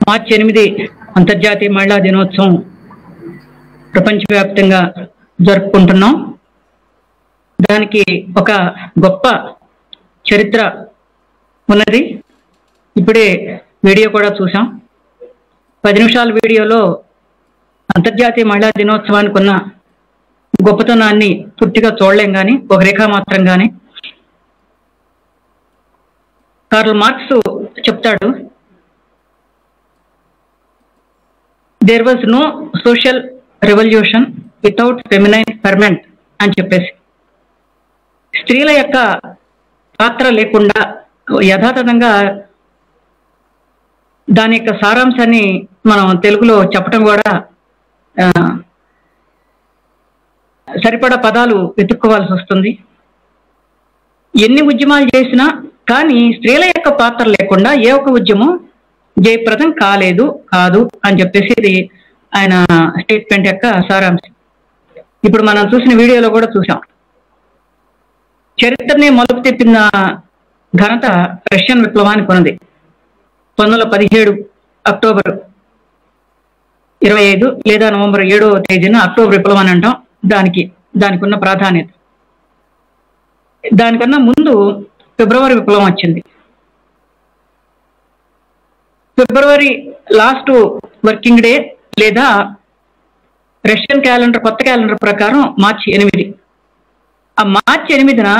మార్చి 8 అంతర్జాతీయ మహిళా దినోత్సవం ప్రపంచవ్యాప్తంగా జరుపుకుంటున్నాం. దానికి ఒక గొప్ప చరిత్ర ఉన్నది. ఇప్పుడే వీడియో కూడా చూసాం. 10 నిమిషాల వీడియోలో అంతర్జాతీయ మహిళా దినోత్సవానికి ఉన్న గొప్పతనాన్ని పూర్తిగా చూడలేం కానీ ఒక రేఖామాత్రం కానీ. కార్ల్ మార్క్స్ చెప్తాడు, there was no social revolution without feminine ferment అని చెప్పేసి, స్త్రీల యొక్క పాత్ర లేకుండా యథాతథంగా దాని యొక్క సారాంశాన్ని మనం తెలుగులో చెప్పడం కూడా సరిపడా పదాలు వెతుక్కోవాల్సి వస్తుంది. ఎన్ని ఉద్యమాలు చేసినా కానీ స్త్రీల యొక్క పాత్ర లేకుండా ఏ ఒక్క ఉద్యమం జయప్రదం కాదు అని చెప్పేసి ఇది ఆయన స్టేట్మెంట్ యొక్క సారాంశం. ఇప్పుడు మనం చూసిన వీడియోలో కూడా చూసాం. చరిత్రని మలుపు తిప్పిన ఘనత రష్యన్ విప్లవానికి ఉన్నది. 1917 అక్టోబర్ 25 లేదా నవంబర్ 7వ తేదీన అక్టోబర్ విప్లవం అని అంటాం. దానికి ఉన్న ప్రాధాన్యత. దానికన్నా ముందు ఫిబ్రవరి విప్లవం వచ్చింది. ఫిబ్రవరి లాస్ట్ వర్కింగ్ డే లేదా రష్యన్ క్యాలెండర్ కొత్త క్యాలెండర్ ప్రకారం మార్చి 8. ఆ మార్చి 8న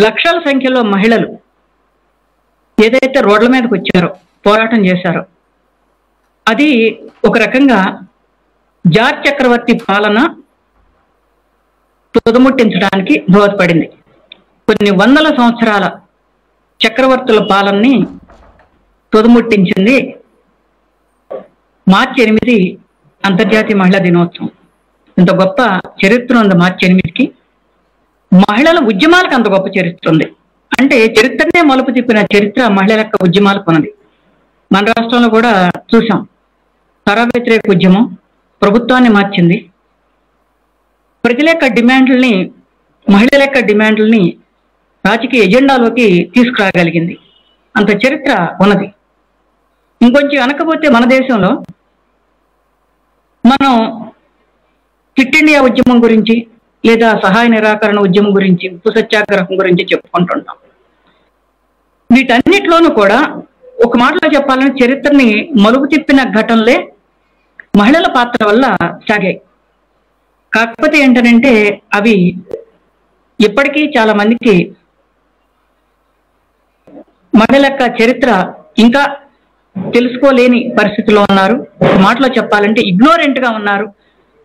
లక్షల సంఖ్యలో మహిళలు ఏదైతే రోడ్ల మీదకి వచ్చారో, పోరాటం చేశారో, అది ఒక రకంగా జార్జ్ చక్రవర్తి పాలన తుదముట్టించడానికి దోహదపడింది. కొన్ని వందల సంవత్సరాల చక్రవర్తుల పాలనని తుదముట్టించింది మార్చి 8 అంతర్జాతీయ మహిళా దినోత్సవం. ఇంత గొప్ప చరిత్ర ఉంది మార్చి 8కి. మహిళల ఉద్యమాలకు అంత గొప్ప చరిత్ర ఉంది. అంటే చరిత్రనే మలుపు తిప్పిన చరిత్ర మహిళల యొక్క ఉద్యమాలకు ఉన్నది. మన రాష్ట్రంలో కూడా చూసాం. తర వ్యతిరేక ఉద్యమం ప్రభుత్వాన్ని మార్చింది. ప్రజల యొక్క డిమాండ్లని, మహిళల యొక్క డిమాండ్లని రాజకీయ ఎజెండాలోకి తీసుకురాగలిగింది. అంత చరిత్ర ఉన్నది. ఇంకొంచెం వెనకపోతే మన దేశంలో మనం క్విట్ ఇండియా ఉద్యమం గురించి లేదా సహాయ నిరాకరణ ఉద్యమం గురించి, ఉప్పు సత్యాగ్రహం గురించి చెప్పుకుంటుంటాం. వీటన్నిటిలోనూ కూడా ఒక మాటలో చెప్పాలని చరిత్రని మలుపు తిప్పిన ఘటనలే మహిళల పాత్ర వల్ల సాగాయి. కాకపోతే ఏంటంటే అవి ఇప్పటికీ చాలా మందికి మహిళల యొక్క చరిత్ర ఇంకా తెలుసుకోలేని పరిస్థితిలో ఉన్నారు. ఒక మాటలో చెప్పాలంటే ఇగ్నోరెంట్ గా ఉన్నారు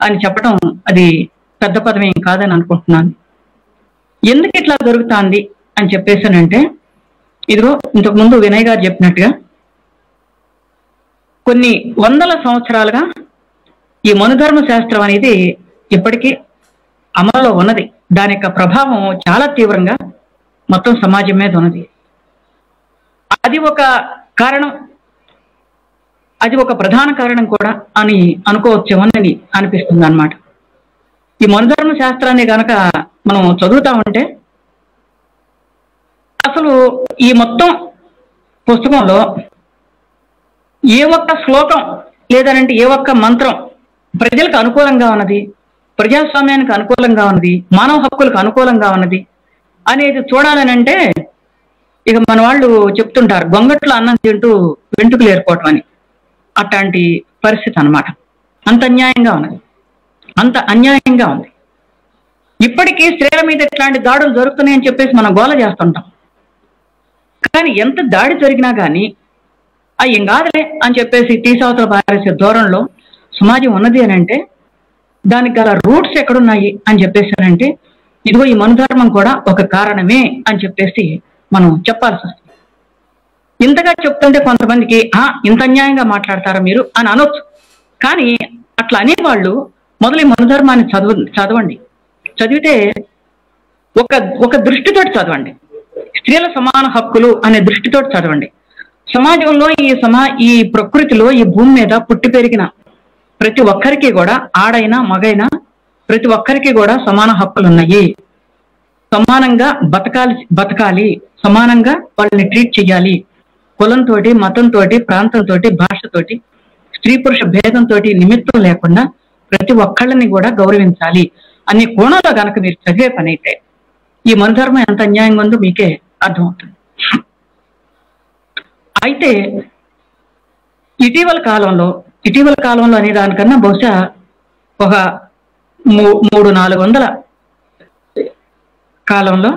అని చెప్పడం అది పెద్ద పదమేం కాదని అనుకుంటున్నాను. ఎందుకు ఇట్లా జరుగుతుంది అని చెప్పేసానంటే, ఇదిగో ఇంతకుముందు వినయ్ గారు చెప్పినట్టుగా కొన్ని వందల సంవత్సరాలుగా ఈ మనుధర్మ శాస్త్రం అనేది ఇప్పటికీ అమలులో ఉన్నది. దాని యొక్క ప్రభావం చాలా తీవ్రంగా మొత్తం సమాజం మీద ఉన్నది. అది ఒక కారణం, అది ఒక ప్రధాన కారణం కూడా అని అనుకోవచ్చేమోనని అనిపిస్తుంది అన్నమాట. ఈ మనుధర్మ శాస్త్రాన్ని కనుక మనం చదువుతా ఉంటే అసలు ఈ మొత్తం పుస్తకంలో ఏ ఒక్క శ్లోకం లేదనంటే ఏ ఒక్క మంత్రం ప్రజలకు అనుకూలంగా ఉన్నది, ప్రజాస్వామ్యానికి అనుకూలంగా ఉన్నది, మానవ హక్కులకు అనుకూలంగా ఉన్నది అనేది చూడాలనంటే ఇక మన వాళ్ళు చెప్తుంటారు గొంగట్లో అన్నం తింటూ వెంట్రుకలు ఏర్పడటం అని. అట్లాంటి పరిస్థితి అన్నమాట. అంత అన్యాయంగా ఉంది. ఇప్పటికీ స్త్రీల మీద ఇట్లాంటి దాడులు జరుగుతున్నాయని చెప్పేసి మనం గోల చేస్తుంటాం. కానీ ఎంత దాడి జరిగినా కానీ ఏం కాదులే అని చెప్పేసి తీసవతల పారేసే దూరంలో సమాజం ఉన్నది అని అంటే దానికి గల రూట్స్ ఎక్కడున్నాయి అని చెప్పేసానంటే ఇదిగో ఈ మనుధర్మం కూడా ఒక కారణమే అని చెప్పేసి మనం చెప్పాల్సి వస్తుంది. ఇంతగా చెప్తుంటే కొంతమందికి ఇంత అన్యాయంగా మాట్లాడతారా మీరు అని అనొచ్చు. కానీ అట్లా అనేవాళ్ళు మొదలు ఈ మనుధర్మాన్ని చదవండి. చదివితే ఒక దృష్టితోటి చదవండి. స్త్రీల సమాన హక్కులు అనే దృష్టితోటి చదవండి. సమాజంలో ఈ ప్రకృతిలో ఈ భూమి మీద పుట్టి పెరిగిన ప్రతి ఒక్కరికి కూడా, ఆడైనా మగైనా ప్రతి ఒక్కరికి కూడా సమాన హక్కులు ఉన్నాయి. సమానంగా బతకాలి, సమానంగా వాళ్ళని ట్రీట్ చేయాలి. కులంతో, మతంతో, ప్రాంతంతో, భాషతోటి స్త్రీ పురుష భేదంతో నిమిత్తం లేకుండా ప్రతి ఒక్కళ్ళని కూడా గౌరవించాలి అనే కోణంలో గనక మీరు చదివే పని అయితే ఈ మనుధర్మం ఎంత అన్యాయంగా ఉందో మీకే అర్థమవుతుంది. అయితే ఇటీవల కాలంలో అనే దానికన్నా బహుశా ఒక 300-400 కాలంలో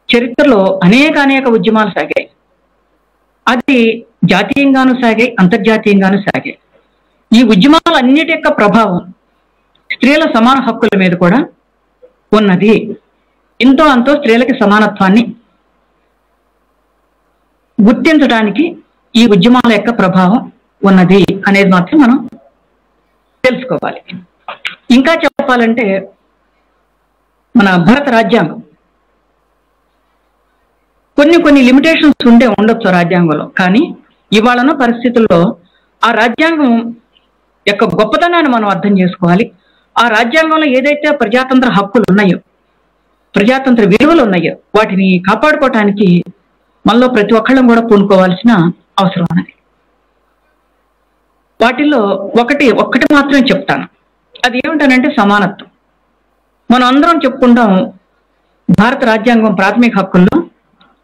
చరిత్రలో అనేక ఉద్యమాలు సాగాయి. అది జాతీయంగానూ సాగాయి, అంతర్జాతీయంగానూ సాగాయి. ఈ ఉద్యమాలన్నిటి యొక్క ప్రభావం స్త్రీల సమాన హక్కుల మీద కూడా ఉన్నది. ఎంతో అంతో స్త్రీలకి సమానత్వాన్ని గుర్తించడానికి ఈ ఉద్యమాల యొక్క ప్రభావం ఉన్నది అనేది మాత్రం మనం తెలుసుకోవాలి. ఇంకా చెప్పాలంటే మన భారత రాజ్యాంగం కొన్ని లిమిటేషన్స్ ఉండొచ్చు రాజ్యాంగంలో. కానీ ఇవాళ పరిస్థితుల్లో ఆ రాజ్యాంగం యొక్క గొప్పతనాన్ని మనం అర్థం చేసుకోవాలి. ఆ రాజ్యాంగంలో ఏదైతే ప్రజాతంత్ర హక్కులు ఉన్నాయో, ప్రజాతంత్ర విలువలు ఉన్నాయో వాటిని కాపాడుకోవటానికి మనలో ప్రతి ఒక్కళ్ళం కూడా పూనుకోవాల్సిన అవసరం ఉన్నది. వాటిల్లో ఒక్కటి మాత్రమే చెప్తాను. అది ఏమిటనంటే సమానత్వం. మనం అందరం చెప్పుకుంటాం భారత రాజ్యాంగం ప్రాథమిక హక్కుల్లో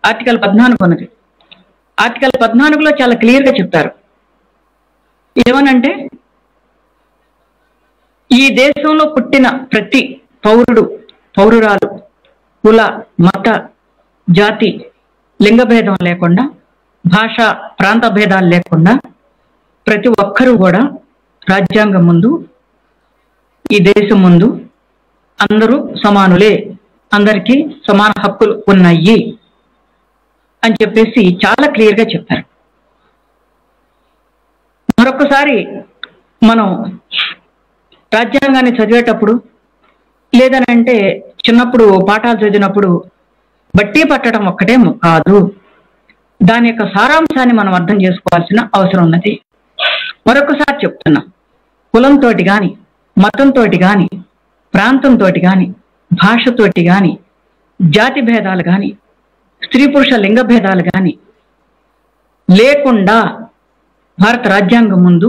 ఆర్టికల్ 14 ఉన్నది. ఆర్టికల్ 14లో చాలా క్లియర్గా చెప్తారు. ఏమనంటే ఈ దేశంలో పుట్టిన ప్రతి పౌరురాలు కుల మత జాతి లింగభేదం లేకుండా భాష ప్రాంత భేదాలు లేకుండా ప్రతి ఒక్కరూ కూడా రాజ్యాంగం ముందు ఈ దేశం ముందు అందరూ సమానులే, అందరికీ సమాన హక్కులు ఉన్నాయి అని చెప్పేసి చాలా క్లియర్గా చెప్పారు. మరొకసారి మనం రాజ్యాంగాన్ని చదివేటప్పుడు లేదనంటే చిన్నప్పుడు పాఠాలు చదివినప్పుడు బట్టి పట్టడం ఒక్కటే కాదు, దాని యొక్క సారాంశాన్ని మనం అర్థం చేసుకోవాల్సిన అవసరం ఉన్నది. మరొకసారి చెప్తున్నా, కులంతో కానీ మతంతో కానీ ప్రాంతంతో కానీ భాషతోటి కానీ జాతి భేదాలు కానీ స్త్రీ పురుష లింగ భేదాలు కానీ లేకుండా భారత రాజ్యాంగం ముందు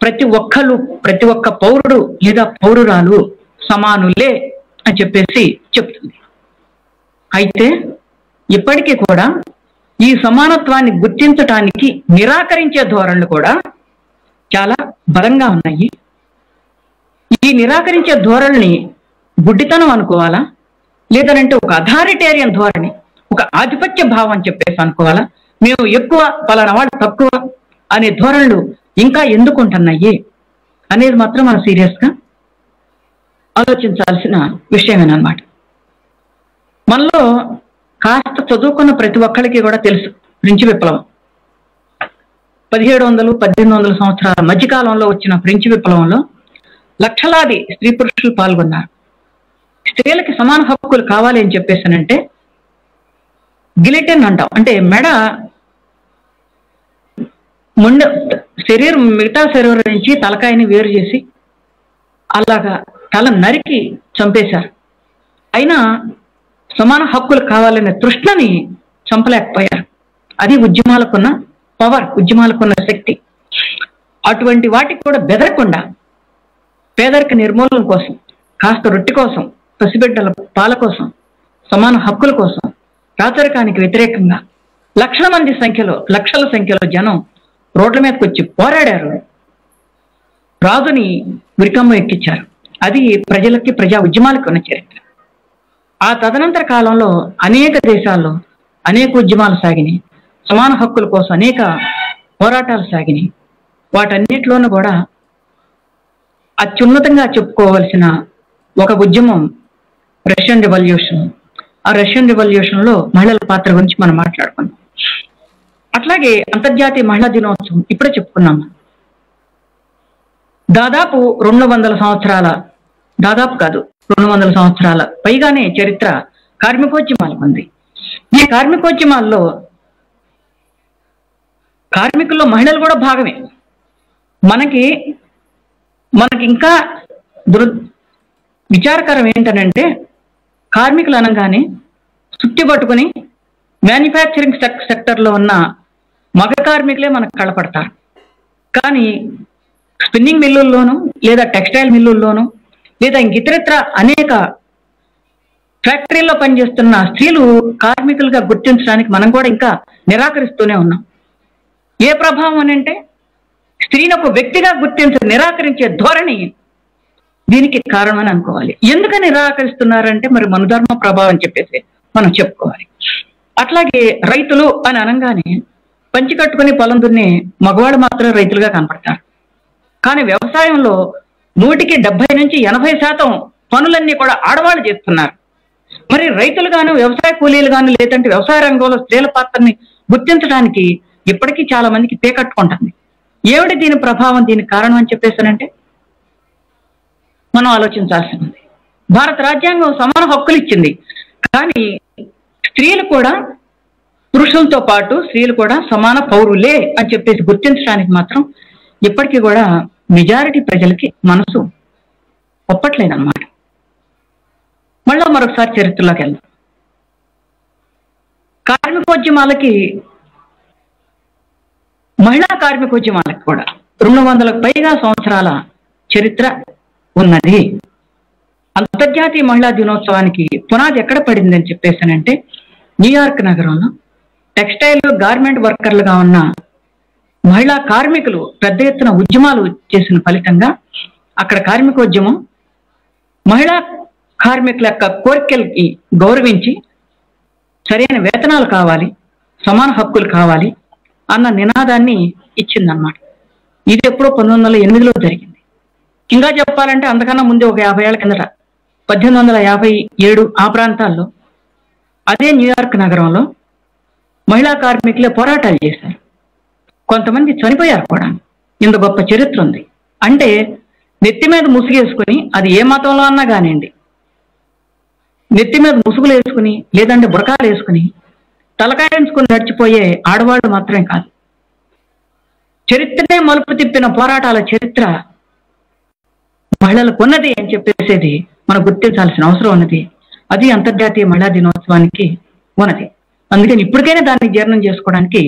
ప్రతి ఒక్క పౌరుడు లేదా పౌరురాలు సమానులే అని చెప్పేసి చెప్తుంది. అయితే ఇప్పటికీ కూడా ఈ సమానత్వాన్ని గుర్తించటానికి నిరాకరించే ధోరణులు కూడా చాలా బలంగా ఉన్నాయి. ఈ నిరాకరించే ధోరణిని గుడ్డితనం అనుకోవాలా, లేదనంటే ఒక అథారిటేరియన్ ధోరణి, ఒక ఆధిపత్య భావం అని చెప్పేసి అనుకోవాలా, మేము ఎక్కువ పలానా వాళ్ళు తక్కువ అనే ధోరణులు ఇంకా ఎందుకు ఉంటున్నాయి అనేది మాత్రం మనం సీరియస్గా ఆలోచించాల్సిన విషయమేనమాట. మనలో కాస్త చదువుకున్న ప్రతి ఒక్కరికి కూడా తెలుసు ఫ్రెంచ్ విప్లవం 1700-1800 సంవత్సరాల మధ్యకాలంలో వచ్చిన ఫ్రెంచ్ విప్లవంలో లక్షలాది స్త్రీ పురుషులు పాల్గొన్నారు. స్త్రీలకి సమాన హక్కులు కావాలి అని చెప్పేసానంటే గిలిటిన్ అంటాం, అంటే మెడ మిగతా శరీరం నుంచి తలకాయని వేరు చేసి అలాగా తల నరికి చంపేశారు. అయినా సమాన హక్కులు కావాలనే తృష్ణని చంపలేకపోయారు. అది ఉద్యమాలకున్న పవర్, ఉద్యమాలకున్న శక్తి. అటువంటి వాటికి కూడా బెదరకుండా పేదరిక నిర్మూలన కోసం, కాస్త రొట్టె కోసం, పసిబిడ్డల పాల కోసం, సమాన హక్కుల కోసం, రాచరికానికి వ్యతిరేకంగా లక్షల సంఖ్యలో జనం రోడ్ల మీదకి వచ్చి పోరాడారు. రాజుని ఉరికమ్మ ఎక్కించారు. అది ప్రజా ఉద్యమాలకు ఉన్న చరిత్ర. ఆ తదనంతర కాలంలో అనేక దేశాల్లో అనేక ఉద్యమాలు సాగినాయి, సమాన హక్కుల కోసం అనేక పోరాటాలు సాగినాయి. వాటన్నిటిలోనూ కూడా అత్యున్నతంగా చెప్పుకోవాల్సిన ఒక ఉద్యమం రష్యన్ రెవల్యూషన్. ఆ రష్యన్ రెవల్యూషన్ లో మహిళల పాత్ర గురించి మనం మాట్లాడుకున్నాం. అట్లాగే అంతర్జాతీయ మహిళా దినోత్సవం ఇప్పుడే చెప్పుకున్నాం. దాదాపు 200 సంవత్సరాల పైగానే చరిత్ర కార్మికోద్యమాలకు ఉంది. ఈ కార్మికోద్యమాల్లో కార్మికుల్లో మహిళలు కూడా భాగమే. మనకి ఇంకా విచారకరం ఏంటనంటే కార్మికులు అనగానే సుత్తి పట్టుకుని మ్యానుఫ్యాక్చరింగ్ సెక్టర్లో ఉన్న మగ కార్మికులే మనకు కళ్ళపడతారు. కానీ స్పిన్నింగ్ మిల్లుల్లోనూ లేదా టెక్స్టైల్ మిల్లుల్లోనూ లేదా ఇతరత్ర అనేక ఫ్యాక్టరీల్లో పనిచేస్తున్న స్త్రీలు కార్మికులుగా గుర్తించడానికి మనం కూడా ఇంకా నిరాకరిస్తూనే ఉన్నాం. ఏ ప్రభావం అని అంటే స్త్రీని ఒక వ్యక్తిగా నిరాకరించే ధోరణి దీనికి కారణం అని అనుకోవాలి. ఎందుకని నిరాకరిస్తున్నారంటే మరి మనుధర్మ ప్రభావం అని చెప్పేసి మనం చెప్పుకోవాలి. అట్లాగే రైతులు అని అనగానే పంచి కట్టుకుని పొలం దున్నే మగవాళ్ళు మాత్రం రైతులుగా కనపడతారు. కానీ వ్యవసాయంలో 100% నుంచి 80% పనులన్నీ కూడా ఆడవాళ్ళు చేస్తున్నారు. మరి రైతులు గాను, వ్యవసాయ కూలీలు గాను, లేదంటే వ్యవసాయ రంగంలో స్త్రీల పాత్రని గుర్తించడానికి ఇప్పటికీ చాలా మందికి పేకట్టుకుంటుంది. ఏమిటి దీని ప్రభావం, దీనికి కారణం అని చెప్పేసానంటే మనం ఆలోచించాల్సింది. భారత రాజ్యాంగం సమాన హక్కులు ఇచ్చింది, కానీ స్త్రీలు కూడా పురుషులతో పాటు స్త్రీలు కూడా సమాన పౌరులే అని చెప్పేసి గుర్తించడానికి మాత్రం ఇప్పటికీ కూడా మెజారిటీ ప్రజలకి మనసు ఒప్పట్లేదన్నమాట. మళ్ళా మరొకసారి చరిత్రలోకి వెళ్దాం. కార్మికోద్యమాలకి, మహిళా కార్మికోద్యమాలకి కూడా 200కు పైగా సంవత్సరాల చరిత్ర ఉన్నది. అంతర్జాతీయ మహిళా దినోత్సవానికి పునాది ఎక్కడ పడింది అని చెప్పేసానంటే న్యూయార్క్ నగరంలో టెక్స్టైల్ గార్మెంట్ వర్కర్లుగా ఉన్న మహిళా కార్మికులు పెద్ద ఎత్తున ఉద్యమాలు చేసిన ఫలితంగా అక్కడ కార్మికోద్యమం మహిళా కార్మికుల యొక్క కోరికలకి గౌరవించి సరైన వేతనాలు కావాలి, సమాన హక్కులు కావాలి అన్న నినాదాన్ని ఇచ్చిందన్నమాట. ఇది ఎప్పుడో 1908లో జరిగింది. ఇంకా చెప్పాలంటే అంతకన్నా ముందే ఒక 50 ఏళ్ల కిందట 1857 ఆ ప్రాంతాల్లో అదే న్యూయార్క్ నగరంలో మహిళా కార్మికులే పోరాటాలు చేశారు. కొంతమంది చనిపోయారు కూడా. ఇంత గొప్ప చరిత్ర ఉంది అంటే నెత్తి మీద ముసుగేసుకుని, అది ఏ మతంలో అన్నా కానివ్వండి, నెత్తి మీద ముసుగులు వేసుకుని లేదంటే బురకాలు వేసుకుని తలకాయించుకుని నడిచిపోయే ఆడవాళ్ళు మాత్రమే కాదు, చరిత్రనే మలుపు తిప్పిన పోరాటాల చరిత్ర మహిళలకు ఉన్నది అని చెప్పేసేది మనం గుర్తించాల్సిన అవసరం ఉన్నది. అది అంతర్జాతీయ మహిళా దినోత్సవానికి ఉన్నది. అందుకని ఇప్పటికైనా దాన్ని జీర్ణం చేసుకోవడానికి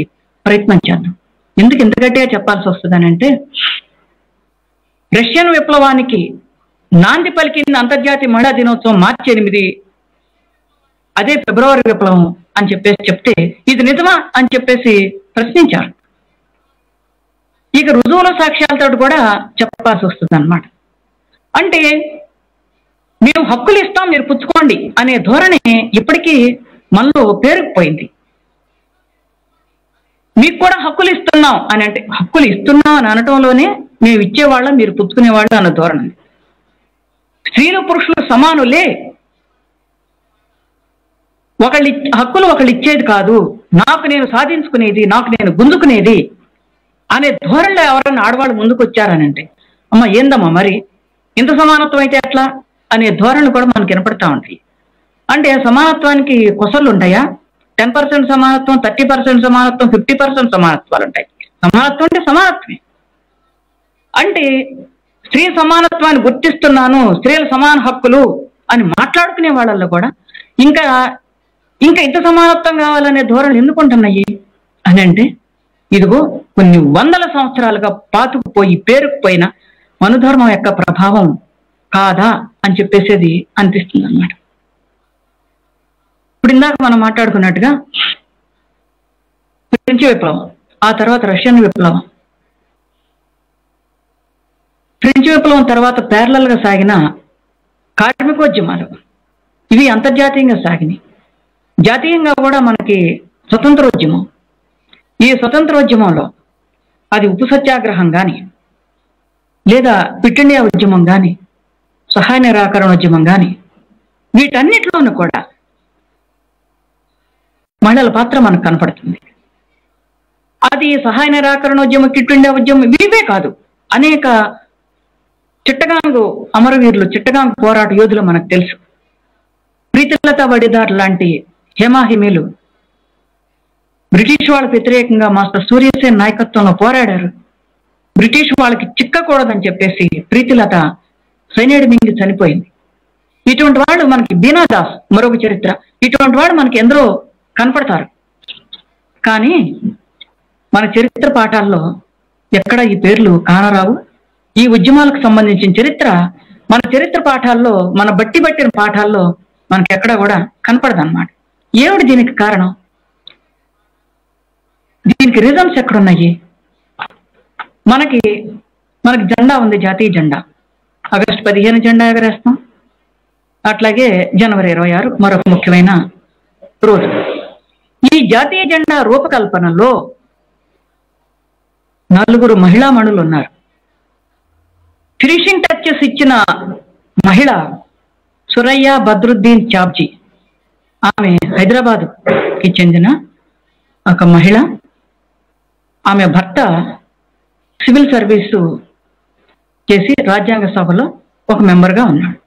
ప్రయత్నం చేద్దాం. ఎందుకు ఇంత గట్టిగా చెప్పాల్సి వస్తుందనంటే రష్యన్ విప్లవానికి నాంది పలికింది అంతర్జాతీయ మహిళా దినోత్సవం మార్చి 8, అదే ఫిబ్రవరి విప్లవం అని చెప్పేసి చెప్తే ఇది నిజమా అని చెప్పేసి ప్రశ్నించారు. ఇక రుజువుల సాక్ష్యాలతో కూడా చెప్పాల్సి వస్తుంది అన్నమాట. అంటే మేము హక్కులు ఇస్తాం, మీరు పుచ్చుకోండి అనే ధోరణి ఇప్పటికీ మనలో పేరుకుపోయింది. మీకు కూడా హక్కులు ఇస్తున్నాం అని అంటే, హక్కులు ఇస్తున్నాం అని అనటంలోనే మేము ఇచ్చేవాళ్ళం, మీరు పుచ్చుకునేవాళ్ళు అన్న ధోరణి. స్త్రీలు పురుషులు సమానులే, హక్కులు ఒకళ్ళు ఇచ్చేది కాదు, నాకు నేను సాధించుకునేది, నాకు నేను గుంజుకునేది అనే ధోరణిలో ఎవరైనా ఆడవాళ్ళు ముందుకు వచ్చారనంటే అమ్మ ఏందమ్మా మరి ఇంత సమానత్వం అయితే ఎట్లా అనే ధోరణి కూడా మనకు వినపడతా ఉంటాయి. అంటే సమానత్వానికి కొసలు ఉంటాయా? 10% సమానత్వం, 30% సమానత్వం, 50% సమానత్వాలు ఉంటాయి. సమానత్వం అంటే సమానత్వమే. అంటే స్త్రీ సమానత్వాన్ని గుర్తిస్తున్నాను, స్త్రీల సమాన హక్కులు అని మాట్లాడుకునే వాళ్ళల్లో కూడా ఇంకా ఇంత సమానత్వం కావాలనే ధోరణి ఎందుకుంటున్నాయి అని అంటే ఇదిగో కొన్ని వందల సంవత్సరాలుగా పాతుకుపోయి పేరుకుపోయిన మనుధర్మం యొక్క ప్రభావం కాదా అని చెప్పేసేది అనిపిస్తుంది అన్నమాట. ఇప్పుడు ఇందాక మనం మాట్లాడుకున్నట్టుగా ఫ్రెంచ్ విప్లవం, ఆ తర్వాత రష్యన్ విప్లవం, ఫ్రెంచ్ విప్లవం తర్వాత ప్యారలల్ గా సాగిన కార్మికోద్యమాలు ఇవి అంతర్జాతీయంగా సాగినాయి. జాతీయంగా కూడా మనకి స్వతంత్రోద్యమం, ఈ స్వతంత్రోద్యమంలో అది ఉప్పు సత్యాగ్రహం కానీ లేదా క్విట్ ఇండియా ఉద్యమం కానీ సహాయ నిరాకరణ ఉద్యమం కానీ వీటన్నిటిలోనూ కూడా మహిళల పాత్ర మనకు కనపడుతుంది. అది సహాయ నిరాకరణ ఉద్యమం, క్విట్ ఇండియా ఉద్యమం ఇవే కాదు, అనేక చిట్టగాంగు అమరవీరులు, చిట్టగాంగు పోరాట యోధులు మనకు తెలుసు. ప్రీతిలత వడిదార్ లాంటి హేమాహిమీలు బ్రిటిష్ వాళ్ళకు వ్యతిరేకంగా మాస్టర్ సూర్యసేన్ నాయకత్వంలో పోరాడారు. బ్రిటిష్ వాళ్ళకి చిక్కకూడదని చెప్పేసి ప్రీతిలత సైనికుడి మింగి చనిపోయింది. ఇటువంటి వాళ్ళు మనకి బీనాదాస్ మరొక చరిత్ర, ఇటువంటి వాళ్ళు మనకి ఎందరో కనపడతారు. కానీ మన చరిత్ర పాఠాల్లో ఎక్కడ ఈ పేర్లు కానరావు. ఈ ఉద్యమాలకు సంబంధించిన చరిత్ర మన చరిత్ర పాఠాల్లో, మన బట్టిన పాఠాల్లో మనకి ఎక్కడ కూడా కనపడదన్నమాట. ఏమిటి దీనికి కారణం? దీనికి రీజన్స్ ఎక్కడున్నాయి? మనకి జెండా ఉంది, జాతీయ జెండా. ఆగస్టు 15 జెండా ఎగరేస్తాం. అట్లాగే జనవరి 26 మరొక ముఖ్యమైన రోజు. ఈ జాతీయ జెండా రూపకల్పనలో 4 మహిళామణులు ఉన్నారు. ఫినిషింగ్ టచెస్ ఇచ్చిన మహిళ సురయ్య బద్రుద్దీన్ చాబ్జీ. ఆమె హైదరాబాద్కి చెందిన ఒక మహిళ. ఆమె భర్త సివిల్ సర్వీసు చేసి రాజ్యాంగ సభలో ఒక మెంబర్గా ఉన్నాడు.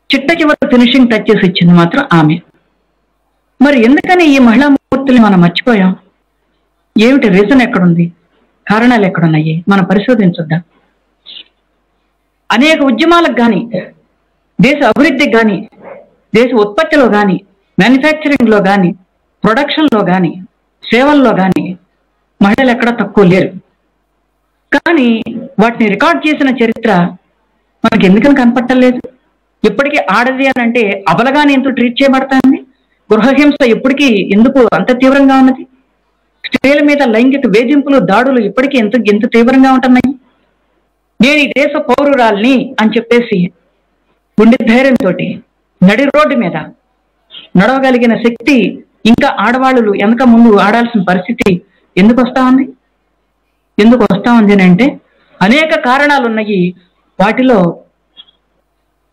చిట్ట చివరి ఫినిషింగ్ టచెస్ ఇచ్చింది మాత్రం ఆమె. మరి ఎందుకని ఈ మహిళా మూర్తుల్ని మనం మర్చిపోయాం? ఏమిటి రీజన్ ఎక్కడుంది? కారణాలు ఎక్కడున్నాయి? మనం పరిశోధించొద్దాం. అనేక ఉద్యమాలకు కానీ, దేశ అభివృద్ధికి కానీ, దేశ ఉత్పత్తిలో కానీ, మ్యానుఫ్యాక్చరింగ్లో కానీ, ప్రొడక్షన్లో కానీ, సేవల్లో కానీ మహిళలు ఎక్కడ తక్కువ లేరు. కానీ వాటిని రికార్డ్ చేసిన చరిత్ర మనకి ఎందుకని కనపట్టలేదు? ఎప్పటికీ ఆడది అని అంటే అబలగానే ఎందుకు ట్రీట్ చేయబడతాంది? గృహహింస ఎప్పటికీ ఎందుకు అంత తీవ్రంగా ఉన్నది? స్త్రీల మీద లైంగిక వేధింపులు, దాడులు ఇప్పటికీ ఎంత తీవ్రంగా ఉంటున్నాయి? నేను ఈ దేశ పౌరురాల్ని అని చెప్పేసి గుండె ధైర్యంతో నడి రోడ్డు మీద నడవగలిగిన శక్తి ఇంకా ఆడవాళ్ళు వెనక ముందు ఆడాల్సిన పరిస్థితి ఎందుకు వస్తా ఉంది అంటే అనేక కారణాలు ఉన్నాయి. వాటిలో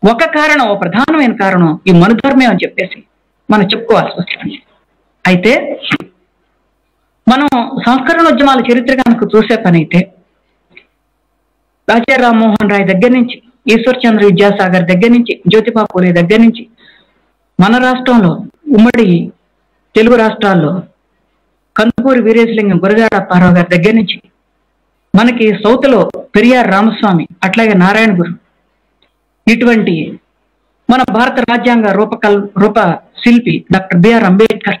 ఒక కారణం, ఒక ప్రధానమైన కారణం ఈ మనుధర్మే అని చెప్పేసి మనం చెప్పుకోవాల్సి వస్తుంది. అయితే మనం సంస్కరణ ఉద్యమాల చరిత్ర కనుక చూసే పని అయితే రాజా రామ్మోహన్ రాయ్ దగ్గర నుంచి, ఈశ్వర్ చంద్ర విద్యాసాగర్ దగ్గర నుంచి, జ్యోతిబా పూలే దగ్గర నుంచి, మన రాష్ట్రంలో ఉమ్మడి తెలుగు రాష్ట్రాల్లో కందుకూరి వీరేశలింగం, గురజాడ అప్పారావు గారి దగ్గర నుంచి, మనకి సౌత్లో పెరియార్ రామస్వామి, అట్లాగే నారాయణ గురు, ఇటువంటి మన భారత రాజ్యాంగ రూప శిల్పి డాక్టర్ బిఆర్ అంబేద్కర్,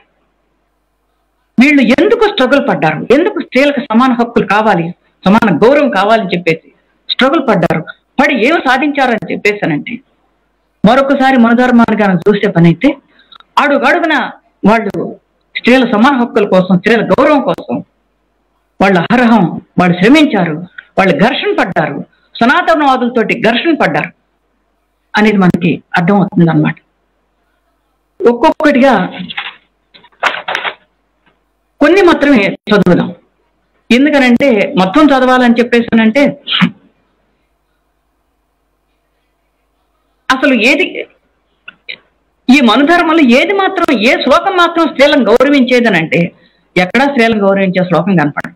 వీళ్ళు ఎందుకు స్ట్రగుల్ పడ్డారు? ఎందుకు స్త్రీలకు సమాన హక్కులు కావాలి, సమాన గౌరవం కావాలని చెప్పేసి స్ట్రగుల్ పడ్డారు? పడి ఏమి సాధించారని చెప్పేసానంటే, మరొకసారి మనధర్మాన్ని కనుక చూసే పని అయితే అడుగడుగున వాళ్ళు స్త్రీల సమాన హక్కుల కోసం, స్త్రీల గౌరవం కోసం వాళ్ళ అర్హం, వాళ్ళు శ్రమించారు, వాళ్ళు ఘర్షణ పడ్డారు, సనాతనవాదులతోటి ఘర్షణ పడ్డారు అనేది మనకి అర్థమవుతుంది అన్నమాట. ఒక్కొక్కటిగా కొన్ని మాత్రమే చదువుదాం. ఎందుకనంటే మొత్తం చదవాలని చెప్పేసానంటే అసలు ఈ మనుధర్మలు ఏది మాత్రం, ఏ శ్లోకం మాత్రం స్త్రీలను గౌరవించేదనంటే ఎక్కడా స్త్రీలను గౌరవించే శ్లోకం కనపడదు.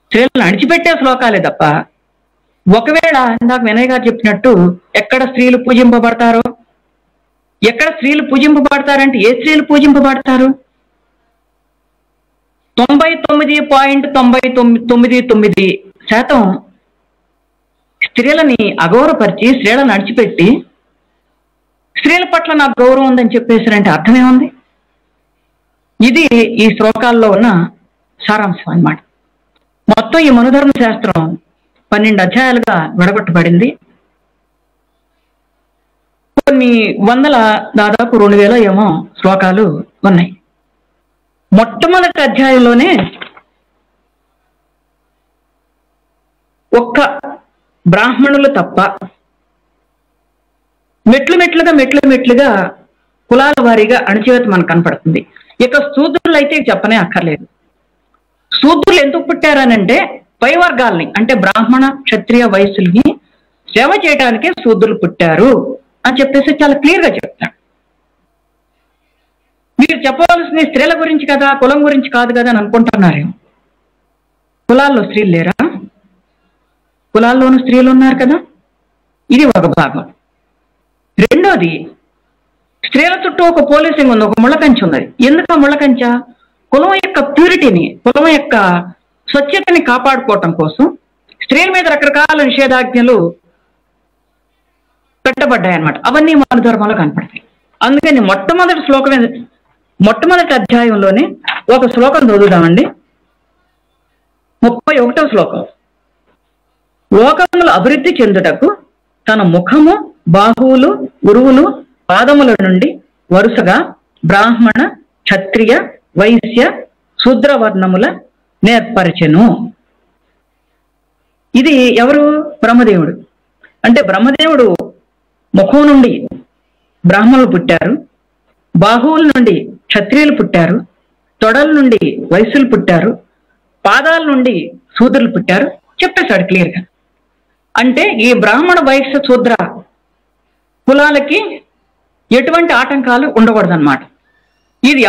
స్త్రీలను అణిచిపెట్టే శ్లోకాలే తప్ప, ఒకవేళ ఇందాక వినయ్ గారు చెప్పినట్టు ఎక్కడ స్త్రీలు పూజింపబడతారో, ఎక్కడ స్త్రీలు పూజింపబడతారంటే ఏ స్త్రీలు పూజింపబడతారు? 99.999% స్త్రీలని అగౌరవపరిచి, స్త్రీలను అణిచిపెట్టి స్త్రీల పట్ల నాకు గౌరవం ఉందని చెప్పేసారంటే అర్థమేముంది? ఇది ఈ శ్లోకాల్లో ఉన్న సారాంశం అన్నమాట. మొత్తం ఈ మనుధర్మ శాస్త్రం 12 అధ్యాయాలుగా విడగొట్టబడింది. కొన్ని వందల, దాదాపు 2000 ఏమో శ్లోకాలు ఉన్నాయి. మొట్టమొదటి అధ్యాయంలోనే ఒక్క బ్రాహ్మణులు తప్ప మెట్లుగా కులాల వారీగా అణచివేత మనకు కనపడుతుంది. ఇక శూద్రులు అయితే చెప్పనే అక్కర్లేదు. శూద్రులు ఎందుకు పుట్టారనంటే పై వర్గాల్ని, అంటే బ్రాహ్మణ, క్షత్రియ, వైశ్యుల్ని సేవ చేయడానికే శూద్రులు పుట్టారు అని చెప్పేసి చాలా క్లియర్ గా చెప్తాడు. మీరు చెప్పవలసిన స్త్రీల గురించి కదా, కులం గురించి కాదు కదా అని అనుకుంటున్నారేమో. కులాల్లో స్త్రీలు లేరా? కులాల్లోనూ స్త్రీలు ఉన్నారు కదా. ఇది ఒక భాగం. రెండోది, స్త్రీల చుట్టూ ఒక పోలీసింగ్ ఉంది, ఒక ముళ్ళకంచె ఉన్నది. ఎందుకు ఆ ముళ్ళకంచె? కులం యొక్క ప్యూరిటీని, కులం యొక్క స్వచ్ఛతని కాపాడుకోవటం కోసం స్త్రీల మీద రకరకాల నిషేధాజ్ఞలు పెట్టబడ్డాయన్నమాట. అవన్నీ మన ధర్మంలో కనపడతాయి. అందుకని మొట్టమొదటి అధ్యాయంలోనే ఒక శ్లోకం చదువుదామండి. 31వ శ్లోకం. లోకములు అభివృద్ధి చెందుటకు తన ముఖము, బాహువులు, ఉరువులు, పాదముల నుండి వరుసగా బ్రాహ్మణ, క్షత్రియ, వైశ్య, శూద్రవర్ణముల నేర్పరచెను. ఇది ఎవరు? బ్రహ్మదేవుడు. అంటే బ్రహ్మదేవుడు ముఖం నుండి బ్రాహ్మణులు పుట్టారు, బాహువుల నుండి క్షత్రియులు పుట్టారు, తొడల నుండి వైశ్యులు పుట్టారు, పాదాల నుండి శూద్రులు పుట్టారు చెప్పేశాడు క్లియర్గా. అంటే ఈ బ్రాహ్మణ, వైశ్య, శూద్ర కులాలకి ఎటువంటి ఆటంకాలు ఉండకూడదన్నమాట. ఇది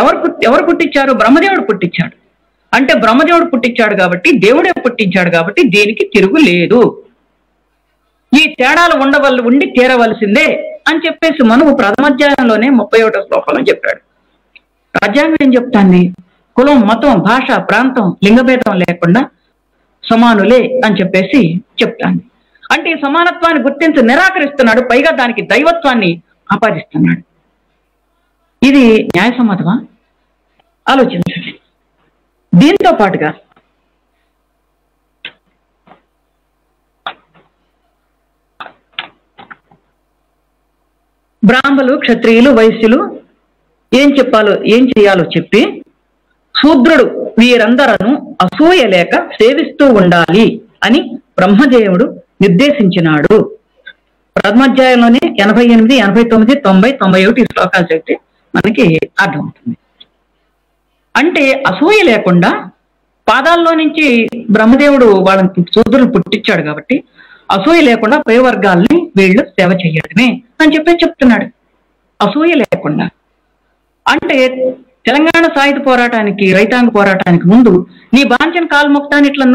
ఎవరు పుట్టించారు? బ్రహ్మదేవుడు పుట్టించాడు. అంటే బ్రహ్మదేవుడు పుట్టించాడు కాబట్టి, దేవుడే పుట్టించాడు కాబట్టి దేనికి తిరుగు లేదు. ఈ తేడాలు ఉండి తీరవలసిందే అని చెప్పేసి మనువు ప్రథమాధ్యాయంలోనే 31వ శ్లోకంలో చెప్పాడు. రాజ్యాంగం ఏం చెప్తాంది? కులం, మతం, భాష, ప్రాంతం, లింగభేదం లేకుండా సమానులే అని చెప్పేసి చెప్తాంది. అంటే ఈ సమానత్వాన్ని గుర్తించి నిరాకరిస్తున్నాడు, పైగా దానికి దైవత్వాన్ని ఆపాదిస్తున్నాడు. ఇది న్యాయసమ్మతమా? ఆలోచించండి. దీంతో పాటుగా బ్రాహ్మలు, క్షత్రియులు, వైశ్యులు ఏం చేయాలో చెప్పి శూద్రుడు వీరందరూ అసూయ లేక సేవిస్తూ ఉండాలి అని బ్రహ్మదేవుడు నిర్దేశించినాడు. ప్రథమాధ్యాయంలోనే 88, 89, 90, 91 ఈ శ్లోకాలు చెప్తే మనకి అర్థమవుతుంది. అంటే అసూయ లేకుండా పాదాల్లో నుంచి బ్రహ్మదేవుడు వాళ్ళని శూద్రులు పుట్టించాడు కాబట్టి అసూయ లేకుండా పై వర్గాల్ని వీళ్ళు సేవ చేయడమే అని చెప్తున్నాడు. అసూయ లేకుండా అంటే తెలంగాణ సాయుధ పోరాటానికి, రైతాంగ పోరాటానికి ముందు నీ బాంచన్ కాలు మొక్తాని ఇట్లా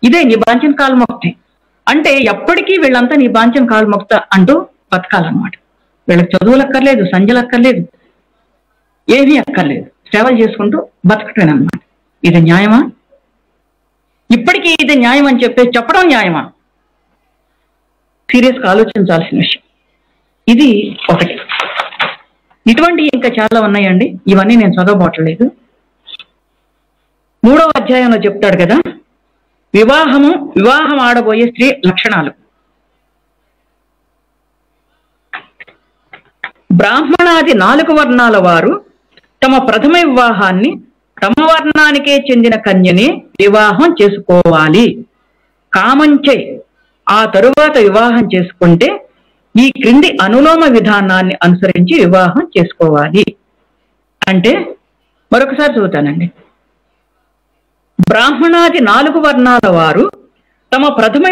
ఇదే నీ బాంచన్ కాలు మొక్తే అంటే ఎప్పటికీ వీళ్ళంతా నీ బాంచన్ కాలు మొక్తా అంటూ బతకాలన్నమాట. వీళ్ళకి చదువులు అక్కర్లేదు, సంజలు అక్కర్లేదు, ఏమీ అక్కర్లేదు, సేవలు చేసుకుంటూ బతకటేనమాట. ఇది న్యాయమా? ఇప్పటికీ ఇది న్యాయం అని చెప్పడం న్యాయమా? సీరియస్గా ఆలోచించాల్సిన విషయం. ఇది ఒకటి. ఇటువంటి ఇంకా చాలా ఉన్నాయండి, ఇవన్నీ నేను చదవబోట్లేదు. 3వ అధ్యాయంలో చెప్తాడు కదా, వివాహం ఆడబోయే స్త్రీ లక్షణాలు. బ్రాహ్మణాది 4 వర్ణాల వారు తమ ప్రథమ వివాహాన్ని తమ వర్ణానికే చెందిన కన్యనే వివాహం చేసుకోవాలి. కామంచే ఆ తరువాత వివాహం చేసుకుంటే ఈ క్రింది అనులోమ విధానాన్ని అనుసరించి వివాహం చేసుకోవాలి. అంటే మరొకసారి చదువుతానండి. బ్రాహ్మణాది 4 వర్ణాల వారు తమ ప్రథమ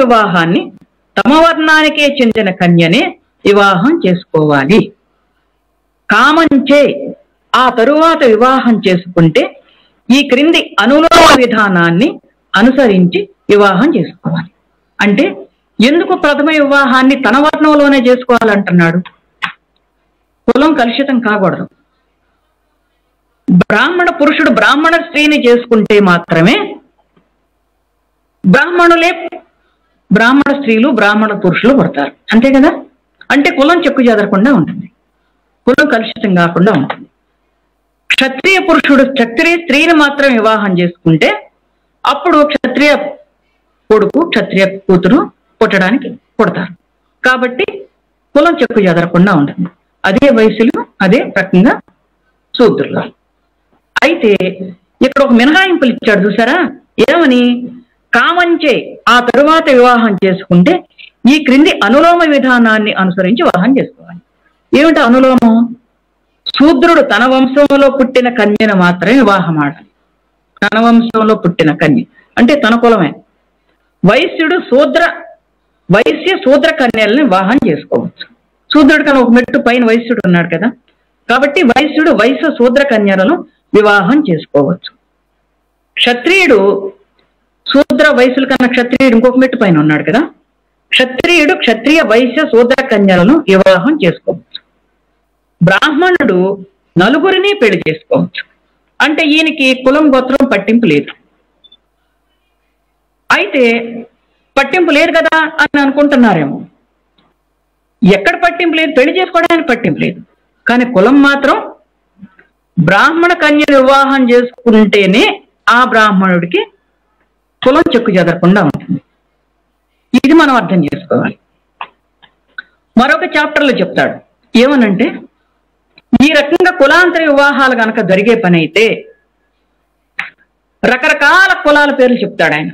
వివాహాన్ని తమ వర్ణానికే చెందిన కన్యనే వివాహం చేసుకోవాలి. కామంచే ఆ తరువాత వివాహం చేసుకుంటే ఈ క్రింది అనులోమ విధానాన్ని అనుసరించి వివాహం చేసుకోవాలి. అంటే ఎందుకు ప్రథమ వివాహాన్ని తన వర్ణంలోనే చేసుకోవాలంటున్నాడు? కులం కలుషితం కాకూడదు. బ్రాహ్మణ పురుషుడు బ్రాహ్మణ స్త్రీని చేసుకుంటే మాత్రమే బ్రాహ్మణ స్త్రీలు, బ్రాహ్మణ పురుషులు పడతారు. అంతే కదా? అంటే కులం చెక్కు చెదరకుండా ఉంటుంది, కులం కలుషితం కాకుండా ఉంటుంది. క్షత్రియ పురుషుడు క్షత్రియ స్త్రీని మాత్రం వివాహం చేసుకుంటే అప్పుడు క్షత్రియ కొడుకు, క్షత్రియ కూతురు పుట్టడానికి పుడతారు. కాబట్టి కులం చెక్కు చెదరకుండా ఉంటుంది. అదే వయసులో అదే రకంగా శూద్రులు. అయితే ఇక్కడ ఒక మినహాయింపులు ఇచ్చాడు చూసారా? ఏమని? కామంచే ఆ తరువాత వివాహం చేసుకుంటే ఈ క్రింది అనులోమ విధానాన్ని అనుసరించి వివాహం చేసుకోవాలి. ఏమిటి అనులోమం? శూద్రుడు తన వంశంలో పుట్టిన కన్యను మాత్రమే వివాహం ఆడాలి. తన వంశంలో పుట్టిన కన్య అంటే తన కులమే. వైశ్య శూద్ర కన్యల్ని వివాహం చేసుకోవచ్చు. శూద్రుడి కన్నా ఒక మెట్టు పైన వైశ్యుడు ఉన్నాడు కదా, కాబట్టి వైశ్యుడు వైశ్య శూద్ర కన్యలను వివాహం చేసుకోవచ్చు. క్షత్రియుడు శూద్ర వైశ్యుల కన్నా క్షత్రియుడు ఇంకొక మెట్టు పైన ఉన్నాడు కదా, క్షత్రియుడు క్షత్రియ వైశ్య శూద్ర కన్యలను వివాహం చేసుకోవచ్చు. బ్రాహ్మణుడు నలుగురిని పెళ్లి చేసుకోవచ్చు. అంటే ఈయనకి కులం గోత్రం పట్టింపు లేదు. అయితే పట్టింపు లేదు కదా అని అనుకుంటున్నారేమో. ఎక్కడ పట్టింపు లేదు? పెళ్లి చేసుకోవడానికి పట్టింపు లేదు, కానీ కులం మాత్రం బ్రాహ్మణ కన్యను వివాహం చేసుకుంటేనే ఆ బ్రాహ్మణుడికి కులం చెక్కు చెదరకుండా ఉంటుంది. ఇది మనం అర్థం చేసుకోవాలి. మరొక చాప్టర్లో చెప్తాడు ఏమనంటే, ఈ రకంగా కులాంతర వివాహాలు కనుక జరిగే పని అయితే రకరకాల కులాల పేర్లు చెప్తాడు ఆయన.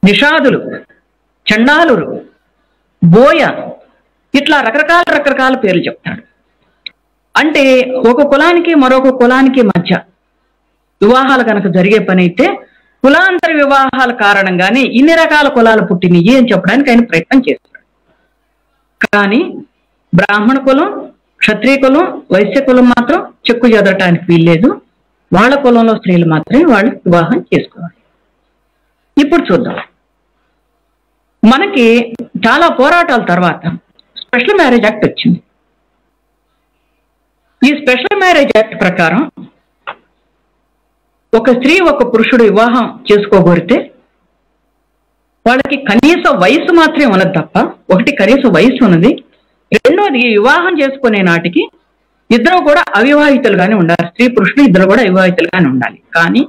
నిషాదులు, చండాలురు, బోయ, ఇట్లా రకరకాల పేర్లు చెప్తాడు. అంటే ఒక కులానికి మరొక కులానికి మధ్య వివాహాలు కనుక జరిగే పని అయితే కులాంతర వివాహాల కారణంగానే ఇన్ని రకాల కులాలు పుట్టినయి అని చెప్పడానికి ఆయన ప్రయత్నం చేస్తాడు. కానీ బ్రాహ్మణ కులం, క్షత్రియ కులం, వైశ్య కులం మాత్రం చెక్కు చెదరటానికి వీల్లేదు. వాళ్ళ కులంలో స్త్రీలు మాత్రమే వాళ్ళు వివాహం చేసుకోవాలి. ఇప్పుడు చూద్దాం. మనకి చాలా పోరాటాల తర్వాత స్పెషల్ మ్యారేజ్ యాక్ట్ వచ్చింది. ఈ స్పెషల్ మ్యారేజ్ యాక్ట్ ప్రకారం ఒక స్త్రీ ఒక పురుషుడు వివాహం చేసుకోగోరితే వాళ్ళకి కనీస వయసు మాత్రమే ఉన్నది తప్ప, ఒకటి కనీస వయసు ఉన్నది, రెండోది వివాహం చేసుకునే నాటికి ఇద్దరు కూడా అవివాహితులుగానే ఉండాలి. స్త్రీ పురుషుడు ఇద్దరు కూడా అవివాహితులుగానే ఉండాలి. కానీ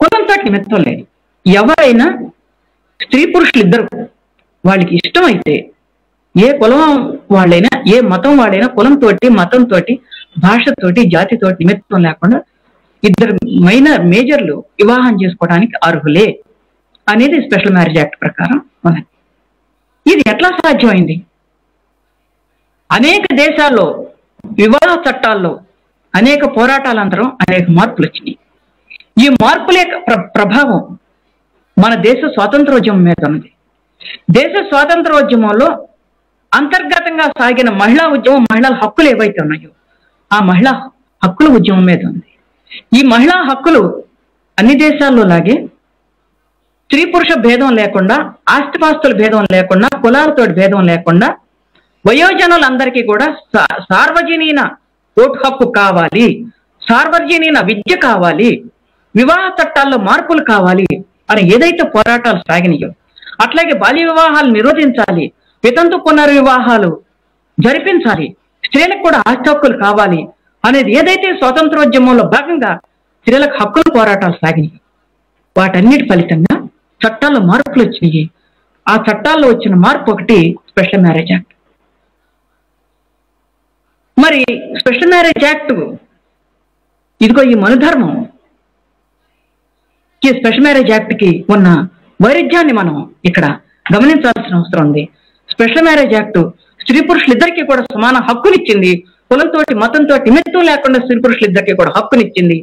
కులంతో నిమిత్తం లేదు. ఎవరైనా స్త్రీ పురుషులు ఇద్దరు వాళ్ళకి ఇష్టమైతే ఏ కులం వాళ్ళైనా, ఏ మతం వాళ్ళైనా కులంతో, మతంతో, భాషతోటి, జాతితోటి నిమిత్తం లేకుండా ఇద్దరు మేజర్లు వివాహం చేసుకోవడానికి అర్హులే అనేది స్పెషల్ మ్యారేజ్ యాక్ట్ ప్రకారం ఉన్నది. ఇది ఎట్లా సాధ్యమైంది? అనేక దేశాల్లో వివాహ చట్టాల్లో అనేక పోరాటాలంతరం అనేక మార్పులు వచ్చినాయి. ఈ మార్పుల ప్రభావం మన దేశ స్వాతంత్రోద్యమం మీద ఉన్నది. దేశ స్వాతంత్రోద్యమంలో అంతర్గతంగా సాగిన మహిళా ఉద్యమం, మహిళల హక్కులు ఏవైతే ఉన్నాయో ఆ మహిళా హక్కుల ఉద్యమం మీద ఉంది. ఈ మహిళా హక్కులు అన్ని దేశాల్లో లాగే స్త్రీ పురుష భేదం లేకుండా, ఆస్తిపాస్తుల భేదం లేకుండా, కులాలతో భేదం లేకుండా వయోజనులందరికీ కూడా సార్వజనీన ఓటు హక్కు కావాలి, సార్వజనీన విద్య కావాలి, వివాహ చట్టాల్లో మార్పులు కావాలి అని ఏదైతే పోరాటాలు సాగినాయో, అట్లాగే బాల్య వివాహాలు నిరోధించాలి, వితంతు పునర్వివాహాలు జరిపించాలి, స్త్రీలకు కూడా ఆస్తి హక్కులు కావాలి అనేది ఏదైతే స్వాతంత్రోద్యమంలో భాగంగా స్త్రీలకు హక్కుల పోరాటాలు సాగినాయి, వాటన్నిటి ఫలితంగా చట్టాల్లో మార్పులు వచ్చినాయి. ఆ చట్టాల్లో వచ్చిన మార్పు ఒకటి స్పెషల్ మ్యారేజ్ యాక్ట్. మరి స్పెషల్ మ్యారేజ్ యాక్ట్ ఇదిగో ఈ మనుధర్మం, ఈ స్పెషల్ మ్యారేజ్ యాక్ట్ కి ఉన్న వైరుధ్యాన్ని మనం ఇక్కడ గమనించాల్సిన అవసరం ఉంది. స్పెషల్ మ్యారేజ్ యాక్ట్ స్త్రీ పురుషులిద్దరికీ కూడా సమాన హక్కునిచ్చింది. కులంతో, మతంతో నిమిత్తం లేకుండా స్త్రీ పురుషులిద్దరికీ కూడా హక్కునిచ్చింది.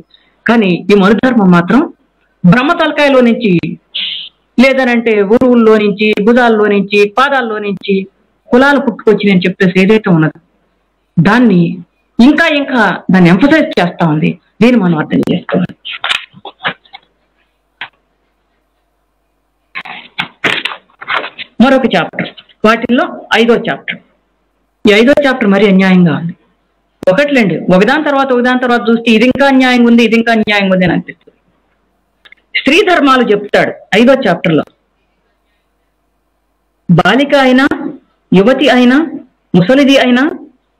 కానీ ఈ మనుధర్మం మాత్రం బ్రహ్మ తలకాయలో నుంచి, లేదనంటే ఊరువుల్లో నుంచి, భుజాల్లో నుంచి, పాదాల్లో నుంచి కులాలు పుట్టుకొచ్చి అని చెప్పేసి ఏదైతే ఉన్నదో దాన్ని ఇంకా దాన్ని ఎంఫసైజ్ చేస్తా ఉంది. దీన్ని మనం అర్థం చేసుకోవాలి. మరొక చాప్టర్, వాటిల్లో 5వ చాప్టర్. ఈ 5వ చాప్టర్ మరీ అన్యాయంగా ఉంది. ఒకట్లేండి, ఒకదాని తర్వాత చూస్తే ఇది ఇంకా అన్యాయంగా ఉంది, ఇది ఇంకా అన్యాయంగా ఉంది అని అనిపిస్తుంది. స్త్రీ ధర్మాలు చెప్తాడు 5వ చాప్టర్లో. బాలిక అయినా, యువతి అయినా, ముసలిది అయినా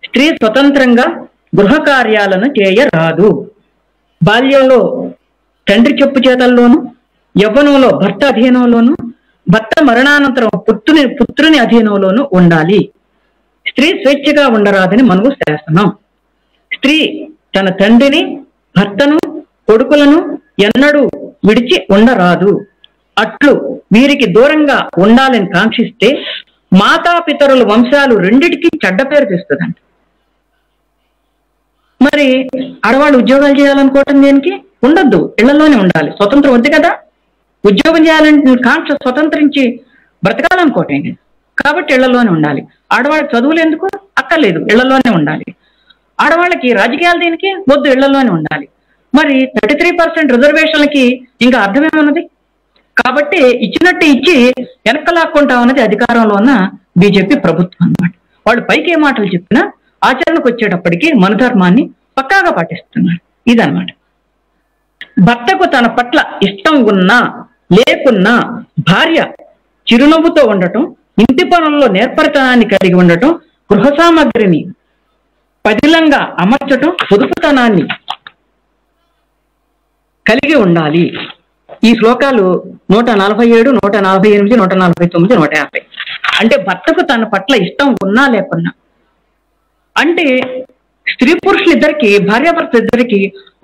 స్త్రీ స్వతంత్రంగా గృహ కార్యాలను చేయరాదు. బాల్యంలో తండ్రి చెప్పు చేతల్లోను, యవ్వనంలో భర్త అధీనంలోను, భర్త మరణానంతరం పుత్రుని అధీనంలోనూ ఉండాలి. స్త్రీ స్వేచ్ఛగా ఉండరాదని మనకు శాసనం. స్త్రీ తన తండ్రిని, భర్తను, కొడుకులను ఎన్నడూ విడిచి ఉండరాదు. అట్లు వీరికి దూరంగా ఉండాలని కాంక్షిస్తే మాతాపితరుల వంశాలు రెండిటికి చెడ్డ పేరు తెస్తుందంట. మరి ఆడవాళ్ళు ఉద్యోగాలు చేయాలనుకోవటం దేనికి? ఉండొద్దు, ఇళ్లలోనే ఉండాలి. స్వతంత్రం వద్దు కదా. ఉద్యోగం చేయాలంటే కాంక్ష స్వతంత్రించి బ్రతకాలనుకోవటం కాబట్టి ఇళ్లలోనే ఉండాలి. ఆడవాళ్ళకి చదువులు ఎందుకు? అక్కర్లేదు, ఇళ్లలోనే ఉండాలి. ఆడవాళ్ళకి రాజకీయాలు దేనికి? వద్దు, ఇళ్లలోనే ఉండాలి. మరి 33% రిజర్వేషన్లకి ఇంకా అర్థమేమన్నది? కాబట్టి ఇచ్చినట్టు ఇచ్చి వెనక్కలాక్కుంటా ఉన్నది అధికారంలో ఉన్న బీజేపీ ప్రభుత్వం అన్నమాట. వాళ్ళు పైకి ఏ మాటలు చెప్పినా ఆచరణకు వచ్చేటప్పటికి మనధర్మాన్ని పక్కాగా పాటిస్తున్నారు. ఇదన్నమాట. భర్తకు తన పట్ల ఇష్టం ఉన్నా లేకున్నా భార్య చిరునవ్వుతో ఉండటం, ఇంటి పనుల్లో నేర్పరితనాన్ని కలిగి ఉండటం, గృహ సామాగ్రిని పదిలంగా అమర్చటం పొదుపుతనాన్ని కలిగి ఉండాలి. ఈ శ్లోకాలు 147, 148, 149, 150. అంటే భర్తకు తన పట్ల ఇష్టం ఉన్నా లేకున్నా, అంటే స్త్రీ పురుషులిద్దరికి, భార్యాభర్త ఇద్దరికి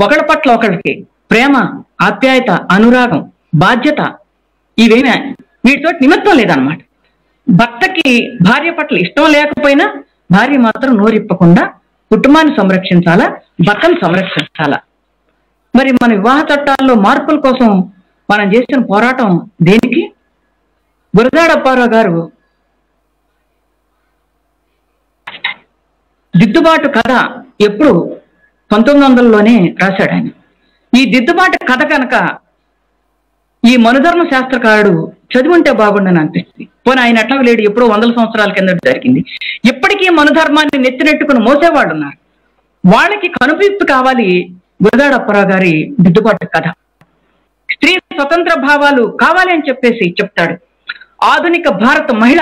ఒకరి పట్ల ఒకరికి ప్రేమ, ఆప్యాయత, అనురాగం, బాధ్యత ఇవేమీ వీటితో నిమిత్తం లేదన్నమాట. భర్తకి భార్య పట్ల ఇష్టం లేకపోయినా భార్య మాత్రం నోరిప్పకుండా కుటుంబాన్ని సంరక్షించాలా, భర్తను సంరక్షించాలా. మరి మన వివాహ చట్టాల్లో మార్పుల కోసం మనం చేసిన పోరాటం దేనికి? గురజాడ అప్పారావు గారు దిద్దుబాటు కథ ఎప్పుడు 1900లోనే రాశాడు ఆయన. ఈ దిద్దుబాటు కథ కనుక ఈ మనుధర్మ శాస్త్రకారుడు చదివి ఉంటే బాగుండని అనిపిస్తుంది. పోనీ ఆయన అట్లా లేడు, ఎప్పుడో 100 సంవత్సరాల కింద జరిగింది. ఇప్పటికీ మనుధర్మాన్ని నెత్తినెట్టుకుని మోసేవాళ్ళు ఉన్నారు. వాళ్ళకి కనువిప్పు కావాలి గురజాడ అప్పారావు గారి దిద్దుబాటు కథ. స్త్రీ స్వతంత్ర భావాలు కావాలి అని చెప్పేసి చెప్తాడు. ఆధునిక భారత మహిళ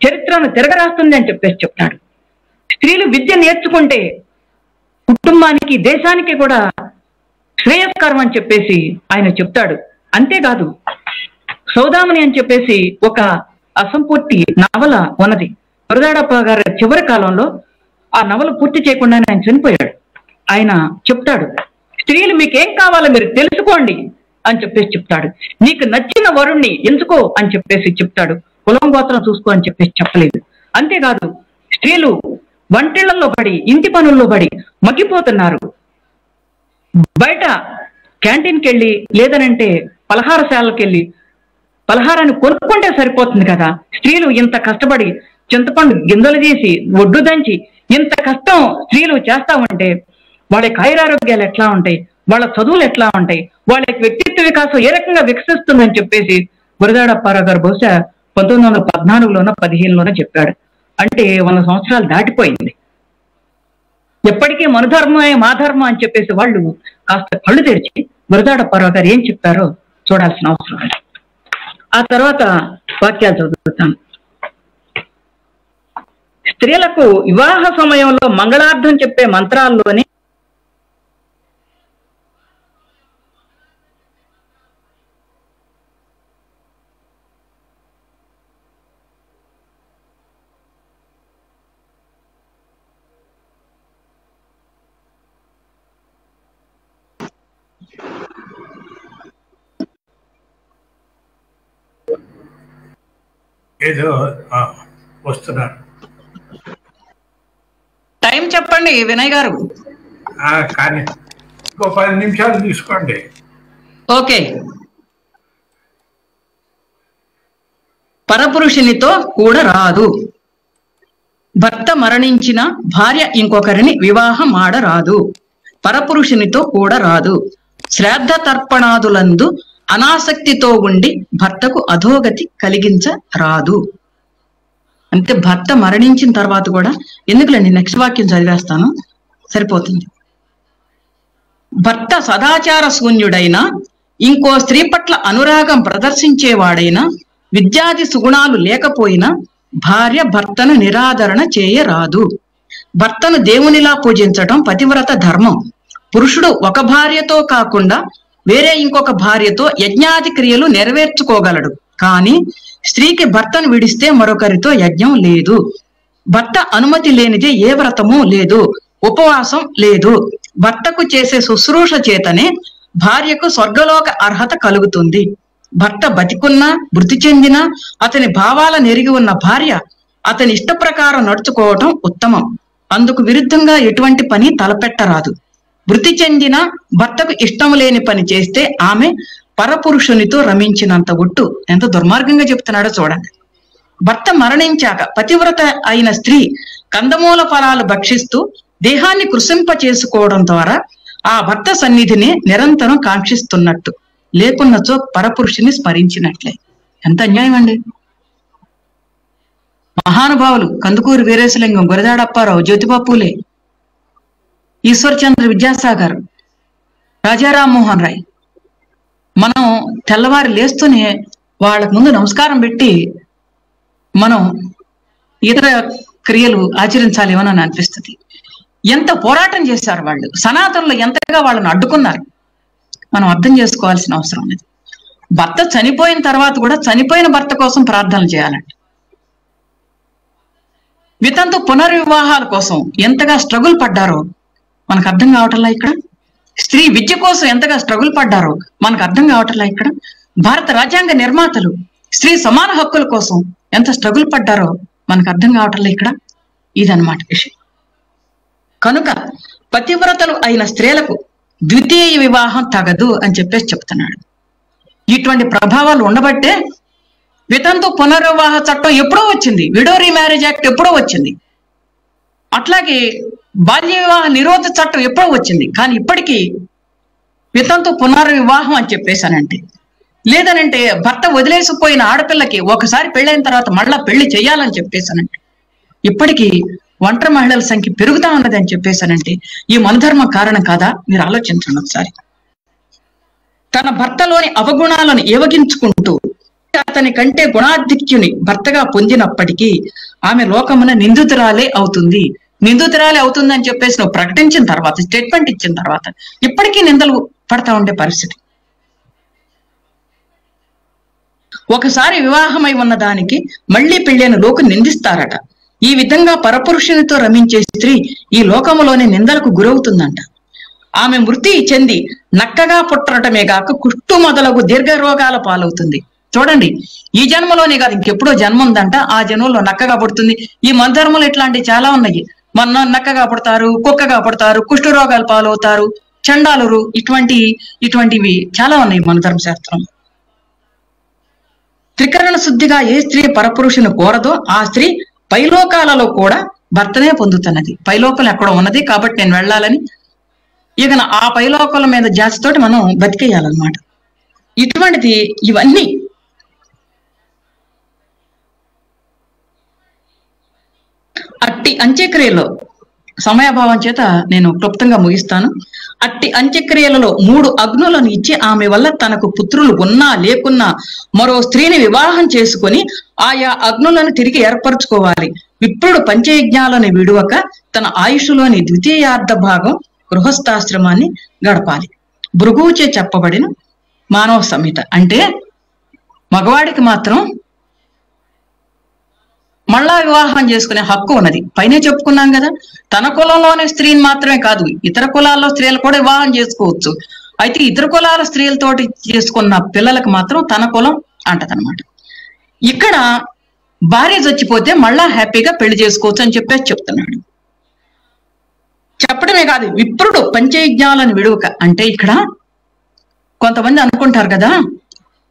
చరిత్రను తిరగరాస్తుంది అని చెప్పేసి చెప్తాడు. స్త్రీలు విద్య నేర్చుకుంటే కుటుంబానికి, దేశానికి కూడా శ్రేయస్కరం అని చెప్పేసి ఆయన చెప్తాడు. అంతేకాదు, సౌదామణి అని చెప్పేసి ఒక అసంపూర్తి నవల ఉన్నది. గురజాడప్ప గారి చివరి కాలంలో ఆ నవల పూర్తి చేయకుండానే ఆయన చనిపోయాడు. ఆయన చెప్తాడు, స్త్రీలు మీకేం కావాలో మీరు తెలుసుకోండి అని చెప్పేసి చెప్తాడు. నీకు నచ్చిన వరుణ్ణి ఎంచుకో అని చెప్పేసి చెప్తాడు. కులం గోత్రం చూసుకో అని చెప్పేసి చెప్పలేదు. అంతేకాదు, స్త్రీలు వంటిళ్లలో పడి, ఇంటి పనుల్లో పడి మగ్గిపోతున్నారు. బయట క్యాంటీన్కి వెళ్ళి, లేదనంటే పలహారశాలకి వెళ్ళి పలహారాన్ని కొనుక్కుంటే సరిపోతుంది కదా. స్త్రీలు ఇంత కష్టపడి చింతపండు గింజలు తీసి, ఒడ్డు దంచి ఇంత కష్టం స్త్రీలు చేస్తా ఉంటే వాళ్ళ ఆయురారోగ్యాలు ఎట్లా ఉంటాయి, వాళ్ళ చదువులు ఎట్లా ఉంటాయి, వాళ్ళ వ్యక్తిత్వ వికాసం ఏ రకంగా వికసిస్తుందని చెప్పేసి గురజాడ అప్పారావు గారు బహుశా 1914లోనో 15లోనో చెప్పాడు. అంటే 100 సంవత్సరాలు దాటిపోయింది. ఎప్పటికీ మనుధర్మమే మాధర్మం అని చెప్పేసి వాళ్ళు కాస్త కళ్ళు తెరిచి గురజాడ అప్పారావు గారు ఏం చెప్పారో చూడాల్సిన అవసరం ఉంది. ఆ తర్వాత వాక్యాలు చదువుతాను. స్త్రీలకు వివాహ సమయంలో మంగళార్థం చెప్పే మంత్రాల్లోనే ఏదో వస్తున్నారు. టైం చెప్పండి వినయ్ గారు. కానీ ఇంకో 10 నిమిషాలు తీసుకోండి. ఓకే. పరపురుషునితో కూడా రాదు. భర్త మరణించిన భార్య ఇంకొకరిని వివాహం ఆడరాదు. పరపురుషునితో కూడా రాదు. శ్రాద్ధ తర్పణాదులందు అనాసక్తితో ఉండి భర్తకు అధోగతి కలిగించరాదు. అంటే భర్త మరణించిన తర్వాత కూడా, ఎందుకులేండి నెక్స్ట్ వాక్యం చదివేస్తాను, సరిపోతుంది. భర్త సదాచార శూన్యుడైనా, ఇంకో స్త్రీ పట్ల అనురాగం ప్రదర్శించేవాడైనా, విద్యాది సుగుణాలు లేకపోయినా భార్య భర్తను నిరాదరణ చేయరాదు. భర్తను దేవునిలా పూజించటం పతివ్రత ధర్మం. పురుషుడు ఒక భార్యతో కాకుండా వేరే ఇంకొక భార్యతో యజ్ఞాది క్రియలు నెరవేర్చుకోగలడు. కానీ స్త్రీకి భర్తను విడిస్తే మరొకరితో యజ్ఞం లేదు. భర్త అనుమతి లేనిదే ఏ వ్రతము లేదు, ఉపవాసం లేదు. భర్తకు చేసే శుశ్రూష చేతనే భార్యకు స్వర్గలోక అర్హత కలుగుతుంది. భర్త బతికున్నా, మృతి చెందినా అతని భావాల నెరిగి ఉన్న భార్య అతని ఇష్ట ప్రకారం నడుచుకోవటం ఉత్తమం. అందుకు విరుద్ధంగా ఎటువంటి పని తలపెట్టరాదు. మృతి చెందిన భర్తకు ఇష్టం లేని పని చేస్తే ఆమె పరపురుషునితో రమించినంత ఒట్టు. ఎంత దుర్మార్గంగా చెప్తున్నాడో చూడండి. భర్త మరణించాక పతివ్రత అయిన స్త్రీ కందమూల ఫలాలు భక్షిస్తూ దేహాన్ని కృశింప చేసుకోవడం ద్వారా ఆ భర్త సన్నిధిని నిరంతరం కాంక్షిస్తున్నట్టు, లేకున్నచో పరపురుషుని స్మరించినట్లే. ఎంత అన్యాయం అండి. మహానుభావులు కందుకూరి వీరేశలింగం, గురజాడ అప్పారావు, జ్యోతిబా పూలే, ఈశ్వర్చంద్ర విద్యాసాగర్, రాజా రామ్మోహన్ రాయ్, మనం తెల్లవారి లేస్తూనే వాళ్ళకు ముందు నమస్కారం పెట్టి మనం ఇతర క్రియలు ఆచరించాలేమో అని అనిపిస్తుంది. ఎంత పోరాటం చేశారు వాళ్ళు, సనాతనులు ఎంతగా వాళ్ళని అడ్డుకున్నారు మనం అర్థం చేసుకోవాల్సిన అవసరం ఉంది. భర్త చనిపోయిన తర్వాత కూడా చనిపోయిన భర్త కోసం ప్రార్థనలు చేయాలంట. వితంతు పునర్వివాహాల కోసం ఎంతగా స్ట్రగుల్ పడ్డారో మనకు అర్థం కావటంలా ఇక్కడ. స్త్రీ విద్య కోసం ఎంతగా స్ట్రగుల్ పడ్డారో మనకు అర్థం కావటంలా ఇక్కడ. భారత రాజ్యాంగ నిర్మాతలు స్త్రీ సమాన హక్కుల కోసం ఎంత స్ట్రగుల్ పడ్డారో మనకు అర్థం కావటంలా ఇక్కడ. ఇదన్నమాట విషయం. కనుక పతివ్రతలు అయిన స్త్రీలకు ద్వితీయ వివాహం తగదు అని చెప్పేసి చెప్తున్నాడు. ఇటువంటి ప్రభావాలు ఉండబట్టే వితంతు పునర్వివాహ చట్టం ఎప్పుడో వచ్చింది, విడో రీమ్యారేజ్ యాక్ట్ ఎప్పుడో వచ్చింది, అట్లాగే బాల్య వివాహ నిరోధ చట్టం ఎప్పుడో వచ్చింది. కానీ ఇప్పటికీ వితంతు పునర్వివాహం అని చెప్పేశానంటే, లేదనంటే భర్త వదిలేసిపోయిన ఆడపిల్లకి ఒకసారి పెళ్ళైన తర్వాత మళ్ళా పెళ్లి చేయాలని చెప్పేశానంటే, ఇప్పటికీ ఒంటరి మహిళల సంఖ్య పెరుగుతా ఉన్నది అని చెప్పేశానంటే ఈ మనధర్మం కారణం కాదా? మీరు ఆలోచించండి ఒకసారి. తన భర్తలోని అవగుణాలను ఏవగించుకుంటూ అతని కంటే గుణాధిక్యుని భర్తగా పొందినప్పటికీ ఆమె లోకమున నిందితురాలే అవుతుంది. నిందితురాలే అవుతుంది అని చెప్పేసి నువ్వు ప్రకటించిన తర్వాత, స్టేట్మెంట్ ఇచ్చిన తర్వాత ఇప్పటికీ నిందలు పడతా ఉండే పరిస్థితి. ఒకసారి వివాహమై ఉన్న దానికి మళ్లీ పెళ్ళైన లోకు నిందిస్తారట. ఈ విధంగా పరపురుషునితో రమించే స్త్రీ ఈ లోకములోని నిందలకు గురవుతుందంట. ఆమె మృతి చెంది నక్కగా పుట్టడమే గాక కుష్టు మొదలగు దీర్ఘ రోగాల పాలవుతుంది. చూడండి, ఈ జన్మలోనే కాదు ఇంకెప్పుడో జన్మ ఉందంట, ఆ జన్మలో నక్కగా పుడుతుంది. ఈ మనధర్మలు ఇట్లాంటివి చాలా ఉన్నాయి. మన నక్కగా పుడతారు, కుక్కగా పుడతారు, కుష్టు రోగాలు పాలవుతారు, చండాలురు, ఇటువంటివి చాలా ఉన్నాయి మన ధర్మశాస్త్రం. త్రికరణ శుద్ధిగా ఏ స్త్రీ పరపురుషుని కోరదో ఆ స్త్రీ పైలోకాలలో కూడా భర్తనే పొందుతున్నది. పైలోకం ఎక్కడో ఉన్నది కాబట్టి నేను వెళ్ళాలని ఇక ఆ పైలోకాల మీద జాతితోటి మనం బతికేయాలన్నమాట. ఇటువంటిది ఇవన్నీ అట్టి అంత్యక్రియలో సమయాభావం చేత నేను క్లుప్తంగా ముగిస్తాను. అట్టి అంత్యక్రియలలో 3 అగ్నులను ఇచ్చి ఆమె వల్ల తనకు పుత్రులు ఉన్నా లేకున్నా మరో స్త్రీని వివాహం చేసుకొని ఆయా అగ్నులను తిరిగి ఏర్పరచుకోవాలి. విప్రుడు పంచయజ్ఞాలను విడువక తన ఆయుష్లోని ద్వితీయార్థ భాగం గృహస్థాశ్రమాన్ని గడపాలి. భృగువుచే చెప్పబడిన మానవ సంహిత. అంటే మగవాడికి మాత్రం మళ్ళా వివాహం చేసుకునే హక్కు ఉన్నది. పైనే చెప్పుకున్నాం కదా, తన కులంలోనే స్త్రీని మాత్రమే కాదు ఇతర కులాల్లో స్త్రీలు కూడా వివాహం చేసుకోవచ్చు. అయితే ఇతర కులాల స్త్రీలతోటి చేసుకున్న పిల్లలకు మాత్రం తన కులం అంటదనమాట. ఇక్కడ భార్య చచ్చిపోతే మళ్ళా హ్యాపీగా పెళ్లి చేసుకోవచ్చు అని చెప్పేసి చెప్తున్నాడు. చెప్పడమే కాదు, విప్రుడు పంచయజ్ఞాలను విడువక అంటే ఇక్కడ కొంతమంది అనుకుంటారు కదా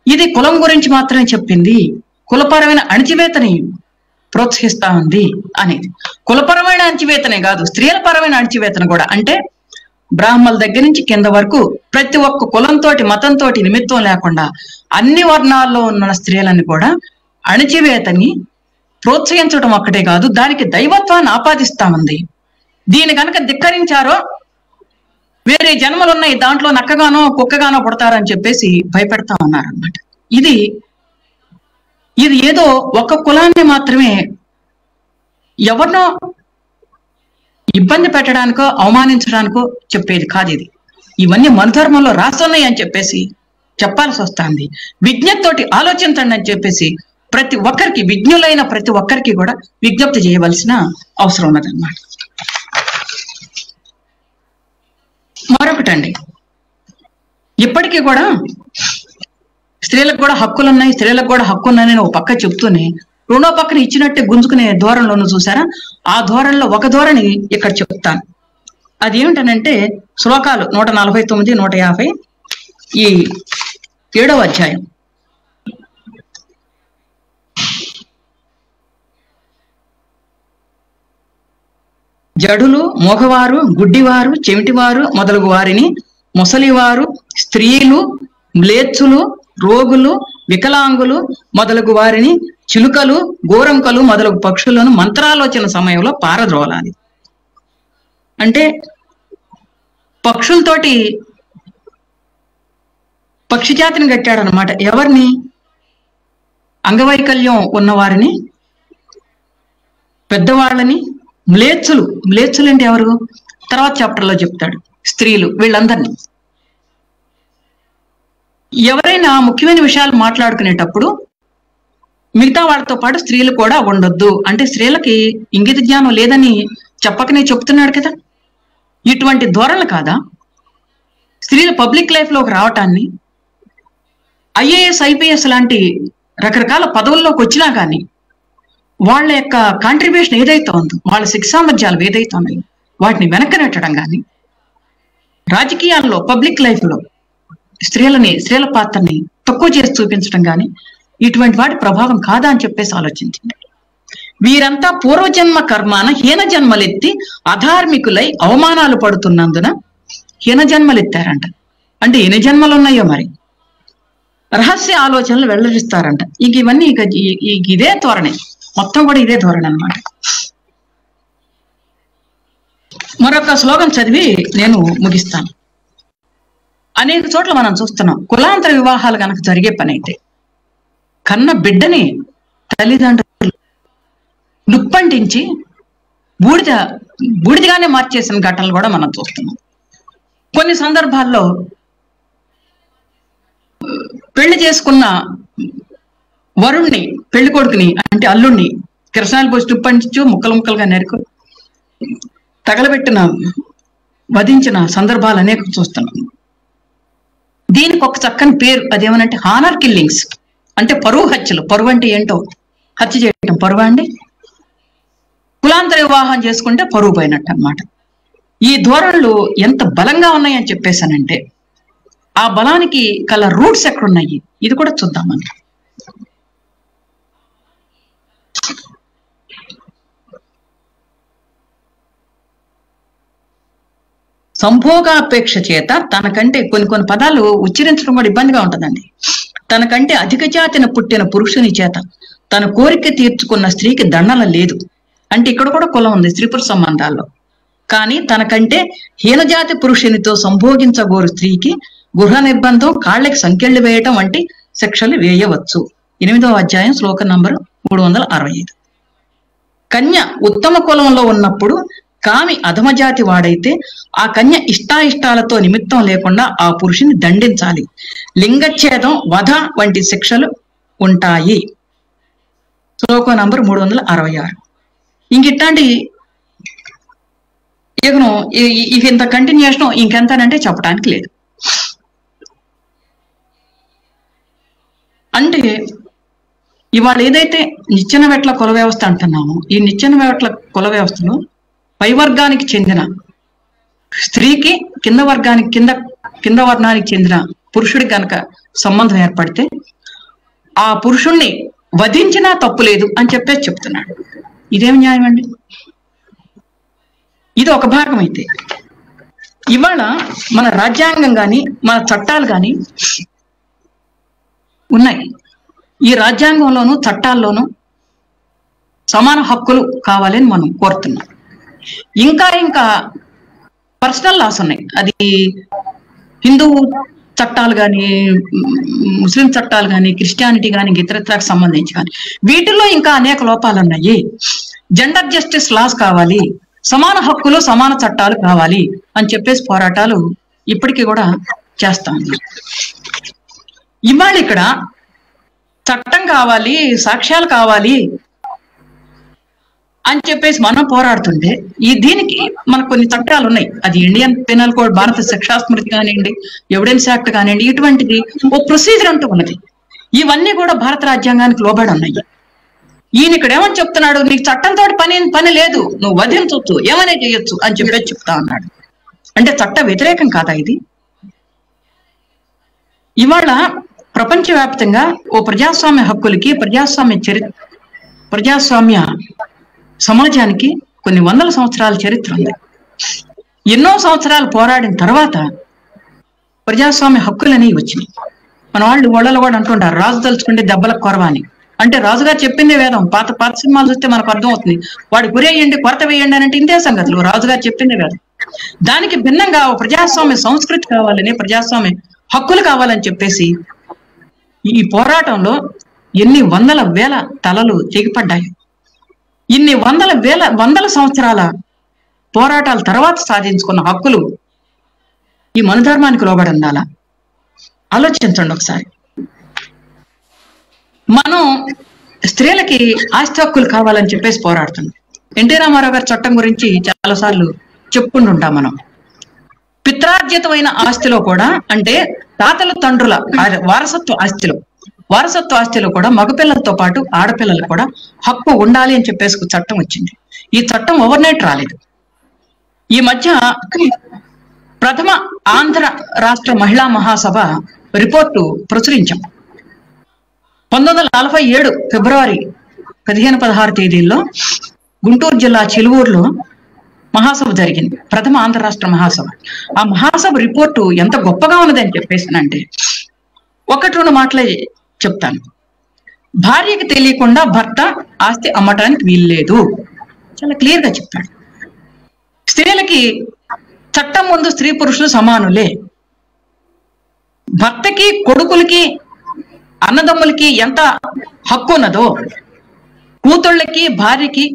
ఇది కులం గురించి మాత్రమే చెప్పింది, కులపరమైన అణచివేతని ప్రోత్సహిస్తా ఉంది అనేది. కులపరమైన అణచివేతనే కాదు, స్త్రీల పరమైన అణచివేతన కూడా. అంటే బ్రాహ్మణుల దగ్గర నుంచి కింద వరకు ప్రతి ఒక్క కులంతో మతంతో నిమిత్తం లేకుండా అన్ని వర్ణాల్లో ఉన్న స్త్రీలను కూడా అణచివేతని ప్రోత్సహించడం ఒక్కటే కాదు, దానికి దైవత్వాన్ని ఆపాదిస్తామంది. దీని కనుక ధిక్కరించారో వేరే జన్మలు ఉన్నాయి, దాంట్లో నక్కగానో కుక్కగానో పుడతారని చెప్పేసి భయపెడతా ఉన్నారన్నమాట. ఇది ఏదో ఒక కులాన్ని మాత్రమే ఎవరినో ఇబ్బంది పెట్టడానికో అవమానించడానికో చెప్పేది కాదు. ఇవన్నీ మన ధర్మంలో రాస్తున్నాయి అని చెప్పేసి చెప్పాల్సి వస్తుంది. విజ్ఞతతోటి ఆలోచించండి అని చెప్పేసి ప్రతి ఒక్కరికి, విజ్ఞులైన ప్రతి ఒక్కరికి కూడా విజ్ఞప్తి చేయవలసిన అవసరం ఉన్నదన్నమాట. మరొకటండి, ఇప్పటికీ కూడా స్త్రీలకు కూడా హక్కులు ఉన్నాయి, స్త్రీలకు కూడా హక్కు ఉన్నాయని ఒక పక్క చెప్తూనే రెండో పక్కన ఇచ్చినట్టే గుంజుకునే ధోరణిలోనూ చూసారా? ఆ ధోరణిలో ఒక ధోరణి ఇక్కడ చెప్తాను. అది ఏమిటనంటే శ్లోకాలు 149, 150 ఈ 7వ అధ్యాయం. జడులు, మోగవారు, గుడ్డివారు, చెవిటివారు మొదలగు వారిని, ముసలివారు, స్త్రీలు, మ్లేచ్చులు, రోగులు, వికలాంగులు మొదలగు వారిని, చిలుకలు, గోరంకలు మొదలగు పక్షులను మంత్రాలోచన సమయంలో పారద్రోలాలి. అంటే పక్షులతోటి పక్షి జాతిని కట్టాడు అనమాట. ఎవరిని? అంగవైకల్యం ఉన్నవారిని, పెద్దవాళ్ళని, మ్లేచ్చులు అంటే ఎవరు? తర్వాత చాప్టర్లో చెప్తాడు. స్త్రీలు, వీళ్ళందరినీ. ఎవరైనా ముఖ్యమైన విషయాలు మాట్లాడుకునేటప్పుడు మిగతా వాళ్ళతో పాటు స్త్రీలు కూడా ఉండొద్దు అంటే స్త్రీలకి ఇంగిత జ్ఞానం లేదని చెప్పకనే చెప్తున్నాడు కదా. ఇటువంటి ధోరణులు కాదా స్త్రీలు పబ్లిక్ లైఫ్ లోకి రావటాన్ని? ఐఏఎస్, ఐపీఎస్ లాంటి రకరకాల పదవుల్లోకి వచ్చినా కానీ వాళ్ళ యొక్క కాంట్రిబ్యూషన్ ఏదైతే ఉందో, వాళ్ళ శిక్షామధ్యాలు ఏదైతే ఉన్నాయో వాటిని వెనక్కి నెట్టడం కానీ, రాజకీయాల్లో పబ్లిక్ లైఫ్ లో స్త్రీల పాత్రని తక్కువ చేసి చూపించడం కానీ, ఇటువంటి వాటి ప్రభావం కాదా అని చెప్పేసి ఆలోచించండి. వీరంతా పూర్వజన్మ కర్మాన హీన జన్మలెత్తి అధార్మికులై అవమానాలు పడుతున్నందున హీన జన్మలెత్తారంట. అంటే ఎన్ని జన్మలు ఉన్నాయో మరి. రహస్య ఆలోచనలు వెల్లడిస్తారంట. ఇవన్నీ ఇదే ధోరణి, మొత్తం కూడా ఇదే ధోరణి అన్నమాట. మరొక శ్లోకం చదివి నేను ముగిస్తాను. అనేక చోట్ల మనం చూస్తున్నాం, కులాంతర వివాహాలు కనుక జరిగే పని అయితే కన్న బిడ్డని తల్లిదండ్రులు లుప్పంటించి బూడిదగానే మార్చేసిన ఘటనలు కూడా మనం చూస్తున్నాం. కొన్ని సందర్భాల్లో పెళ్లి చేసుకున్న వరుణ్ణి, పెళ్లి కొడుకుని అంటే అల్లుణ్ణి కిరసనాలు పోసి లుప్పంటించు ముక్కలు ముక్కలుగా నరికి తగలబెట్టిన, వధించిన సందర్భాలు అనేక చూస్తున్నాం. దీనికి ఒక చక్కని పేరు, అదేమనంటే హానర్ కిల్లింగ్స్, అంటే పరువు హత్యలు. పరువు అంటే ఏంటో, హత్య చేయటం పరువా అండి? కులాంతర వివాహం చేసుకుంటే పరువు పోయినట్టు అన్నమాట. ఈ ధోరణులు ఎంత బలంగా ఉన్నాయని చెప్పేశానంటే ఆ బలానికి గల రూట్స్ ఎక్కడున్నాయి ఇది కూడా చూద్దామని. సంభోగాపేక్ష చేత తనకంటే కొన్ని పదాలు ఉచ్చరించడం కూడా ఇబ్బందిగా ఉంటుందండి. తనకంటే అధిక జాతిన పుట్టిన పురుషుని చేత తన కోరిక తీర్చుకున్న స్త్రీకి దండన లేదు. అంటే ఇక్కడ కూడా కులం ఉంది స్త్రీ పురుష సంబంధాల్లో. కానీ తనకంటే హీనజాతి పురుషునితో సంభోగించగోరు స్త్రీకి గృహ నిర్బంధం, కాళ్ళకి సంకెళ్లు వేయటం వంటి శిక్షలు వేయవచ్చు. 8వ అధ్యాయం శ్లోకం నంబర్ 365. కన్య ఉత్తమ కులంలో ఉన్నప్పుడు కామి అధమజాతి వాడైతే ఆ కన్య ఇష్టాయిష్టాలతో నిమిత్తం లేకుండా ఆ పురుషుని దండించాలి. లింగచ్ఛేదం, వధ వంటి శిక్షలు ఉంటాయి. శ్లోకం నంబర్ 366. ఇంకిట్లాంటి ఇంత కంటిన్యూషన్ ఇంకెంతనంటే చెప్పడానికి లేదు. అంటే ఇవాళ ఏదైతే నిచ్చెన మెట్ల కుల వ్యవస్థ అంటున్నామో, ఈ నిచ్చెన మెట్ల కుల వ్యవస్థలో పై వర్గానికి చెందిన స్త్రీకి కింద వర్గానికి చెందిన పురుషుడికి కనుక సంబంధం ఏర్పడితే ఆ పురుషుణ్ణి వధించినా తప్పు లేదు అని చెప్పేసి చెప్తున్నాడు. ఇదేమి న్యాయం అండి? ఇది ఒక భాగం అయితే, ఇవాళ మన రాజ్యాంగం కానీ మన చట్టాలు కానీ ఉన్నాయి. ఈ రాజ్యాంగంలోనూ చట్టాల్లోనూ సమాన హక్కులు కావాలని మనం కోరుతున్నాం. ఇంకా పర్సనల్ లాస్ ఉన్నాయి. అది హిందూ చట్టాలు కానీ, ముస్లిం చట్టాలు కానీ, క్రిస్టియానిటీ కానీ, ఇతరత్రకు సంబంధించి కానీ వీటిల్లో ఇంకా అనేక లోపాలు ఉన్నాయి. జెండర్ జస్టిస్ లాస్ కావాలి, సమాన హక్కులు సమాన చట్టాలు కావాలి అని చెప్పేసి పోరాటాలు ఇప్పటికీ కూడా చేస్తాం. ఇవాళ ఇక్కడ చట్టం కావాలి, సాక్ష్యాలు కావాలి అని చెప్పేసి మనం పోరాడుతుంటే దీనికి మనకు కొన్ని చట్టాలు ఉన్నాయి. అది ఇండియన్ పెనల్ కోడ్, భారత శిక్షా స్మృతి కానివ్వండి, ఎవిడెన్స్ యాక్ట్ కానివ్వండి, ఇటువంటిది ఓ ప్రొసీజర్ అంటూ ఉన్నది. ఇవన్నీ కూడా భారత రాజ్యాంగానికి లోబడి ఉన్నాయి. ఈయన ఇక్కడ ఏమని చెప్తున్నాడు, నీకు చట్టంతో పని లేదు, నువ్వు వధించవచ్చు, ఏమనే చేయొచ్చు అని చెప్పేసి చెప్తా ఉన్నాడు. అంటే చట్ట వ్యతిరేకం కాదా ఇది? ఇవాళ ప్రపంచవ్యాప్తంగా ఓ ప్రజాస్వామ్య హక్కులకి, ప్రజాస్వామ్య సమాజానికి కొన్ని వందల సంవత్సరాల చరిత్ర ఉంది. ఎన్నో సంవత్సరాలు పోరాడిన తర్వాత ప్రజాస్వామ్య హక్కులు అనేవి వచ్చినాయి. మన వాళ్ళలో కూడా అంటుంటారు, రాజు తలుచుకుంటే దెబ్బలకు కొరవ అని. అంటే రాజుగారు చెప్పిందే వేదం. పాత సినిమాలు చూస్తే మనకు అర్థం అవుతుంది. వాడి గురేయండి, కొరత వేయండి అని అంటే ఇంతే సంగతులు. రాజుగారు చెప్పిందే వేదం. దానికి భిన్నంగా ప్రజాస్వామ్య సంస్కృతి కావాలని, ప్రజాస్వామ్య హక్కులు కావాలని చెప్పేసి ఈ పోరాటంలో ఎన్ని వందల వేల తలలు తెగిపడ్డాయి. ఇన్ని వందల సంవత్సరాల పోరాటాల తర్వాత సాధించుకున్న హక్కులు ఈ మనుధర్మానికి లోబడి ఉండాలా? ఆలోచించండి ఒకసారి. మనం స్త్రీలకి ఆస్తి హక్కులు కావాలని చెప్పేసి పోరాడుతున్నాం. ఎన్టీ రామారావు గారి చట్టం గురించి చాలాసార్లు చెప్పుకుంటుంటాం మనం. పిత్రార్జితమైన ఆస్తిలో కూడా, అంటే తాతల తండ్రుల వారసత్వ ఆస్తిలో కూడా మగపిల్లలతో పాటు ఆడపిల్లలు కూడా హక్కు ఉండాలి అని చెప్పేసి చట్టం వచ్చింది. ఈ చట్టం ఓవర్ నైట్ రాలేదు. ఈ మధ్య ప్రథమ ఆంధ్ర రాష్ట్ర మహిళా మహాసభ రిపోర్టు ప్రచురించాం. 1947 ఫిబ్రవరి 15-16 తేదీల్లో గుంటూరు జిల్లా చిలువూరులో మహాసభ జరిగింది, ప్రథమ ఆంధ్ర రాష్ట్ర మహాసభ. ఆ మహాసభ రిపోర్టు ఎంత గొప్పగా ఉన్నదని చెప్పేసానంటే 1-2 మాటలే చెప్తాను. భార్యకి తెలియకుండా భర్త ఆస్తి అమ్మటానికి వీల్లేదు, చాలా క్లియర్ గా చెప్పాడు. స్త్రీలకి చట్టం ముందు స్త్రీ పురుషులు సమానులే. భర్తకి, కొడుకులకి, అన్నదమ్ములకి ఎంత హక్కు ఉన్నదో కూతుళ్ళకి, భార్యకి,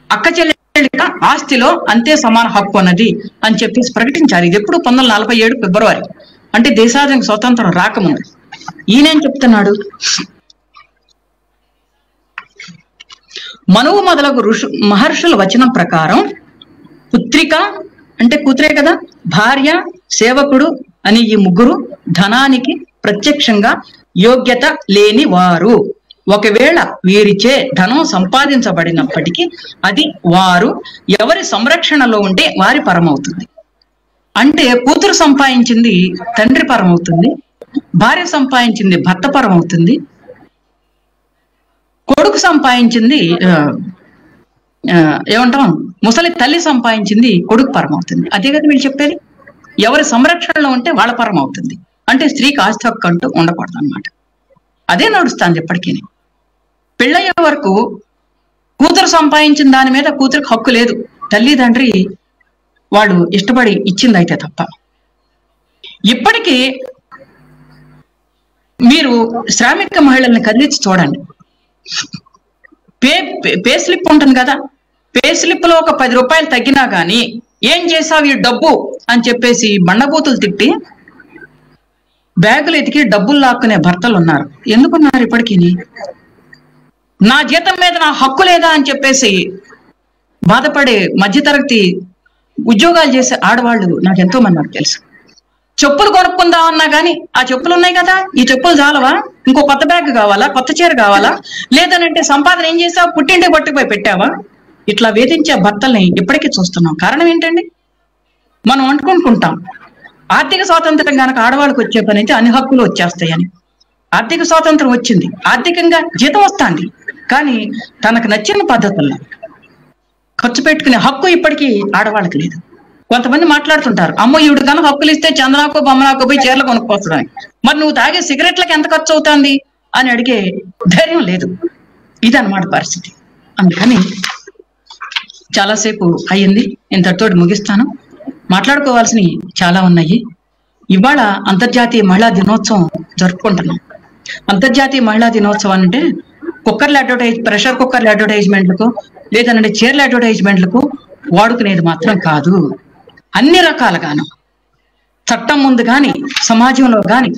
అక్క చెల్లెళ్ళకి ఆస్తిలో అంతే సమాన హక్కు ఉన్నది అని చెప్పేసి ప్రకటించారు. ఇది ఎప్పుడు 1947 ఫిబ్రవరి, అంటే దేశానికి స్వతంత్రం రాకముందు. ఈయనేం చెప్తున్నాడు? మనువు మొదలగు మహర్షుల వచనం ప్రకారం పుత్రిక అంటే కూతురే కదా, భార్య, సేవకుడు అని ఈ ముగ్గురు ధనానికి ప్రత్యక్షంగా యోగ్యత లేని వారు. ఒకవేళ వీరిచే ధనం సంపాదించబడినప్పటికీ అది వారు ఎవరి సంరక్షణలో ఉంటే వారి పరమవుతుంది. అంటే కూతురు సంపాదించింది తండ్రి పరమవుతుంది, భార్య సంపాదించింది భర్త పరమవుతుంది, కొడుకు సంపాదించింది ఏమంటాం ముసలి తల్లి సంపాదించింది కొడుకు పరమవుతుంది. అదే కదా వీళ్ళు చెప్పేది. ఎవరి సంరక్షణలో ఉంటే వాళ్ళ పరమవుతుంది. అంటే స్త్రీకి ఆస్తి హక్కు అంటూ ఉండకూడదు అన్నమాట. అదే నడుస్తుంది ఎప్పటికీ. పెళ్ళయ్యే వరకు కూతురు సంపాదించిన దాని మీద కూతురికి హక్కు లేదు, తల్లిదండ్రి వాళ్ళు ఇష్టపడి ఇచ్చింది అయితే తప్ప. ఇప్పటికీ మీరు శ్రామిక మహిళల్ని కదిలించి చూడండి. పే స్లిప్ ఉంటుంది కదా, పే స్లిప్ లో ఒక 10 రూపాయలు తగ్గినా గానీ ఏం చేసావు ఈ డబ్బు అని చెప్పేసి బండబూతులు తిట్టి బ్యాగులు ఎతికి డబ్బులు లాక్కునే భర్తలు ఉన్నారు. ఎందుకున్నారు ఇప్పటికీ? నా జీతం మీద నా హక్కు లేదా అని చెప్పేసి బాధపడే మధ్యతరగతి ఉద్యోగాలు చేసే ఆడవాళ్ళు నాకు ఎంతో మంది నాకు తెలుసు. చెప్పులు కొనుక్కుందాం అన్నా గానీ ఆ చెప్పులు ఉన్నాయి కదా, ఈ చెప్పులు చాలవా, ఇంకో కొత్త బ్యాగ్ కావాలా, కొత్త చీర కావాలా, లేదనంటే సంపాదన ఏం చేసావు, పుట్టింటి పట్టుకుపోయి పెట్టావా, ఇట్లా వేధించే భర్తల్ని ఇప్పటికీ చూస్తున్నాం. కారణం ఏంటండి? మనం అనుకుంటాం ఆర్థిక స్వాతంత్రం కనుక ఆడవాళ్ళకి వచ్చే పని అయితే అన్ని హక్కులు వచ్చేస్తాయని. ఆర్థిక స్వాతంత్రం వచ్చింది, ఆర్థికంగా జీతం వస్తుంది, కానీ తనకు నచ్చిన పద్ధతుల్లో ఖర్చు పెట్టుకునే హక్కు ఇప్పటికీ ఆడవాళ్ళకి లేదు. కొంతమంది మాట్లాడుతుంటారు, అమ్మో ఈవిడ కనుక హక్కులు ఇస్తే చందనాకో బొమ్మనాకో పోయి చీరలు కొనుక్కొస్తాడని. మరి నువ్వు తాగే సిగరెట్లకు ఎంత ఖర్చు అవుతుంది అని అడిగే ధైర్యం లేదు. ఇదన్నమాట పరిస్థితి. అందుకని చాలాసేపు అయ్యింది, ఇంతటితో ముగిస్తాను. మాట్లాడుకోవాల్సినవి చాలా ఉన్నాయి. ఇవాళ అంతర్జాతీయ మహిళా దినోత్సవం జరుపుకుంటున్నాం. అంతర్జాతీయ మహిళా దినోత్సవం అంటే ప్రెషర్ కుక్కర్ల అడ్వర్టైజ్మెంట్లకు లేదంటే చీరల అడ్వర్టైజ్మెంట్లకు వాడుకునేది మాత్రం కాదు. అన్ని రకాలుగాను చట్టం ముందు కానీ, సమాజంలో కానీ,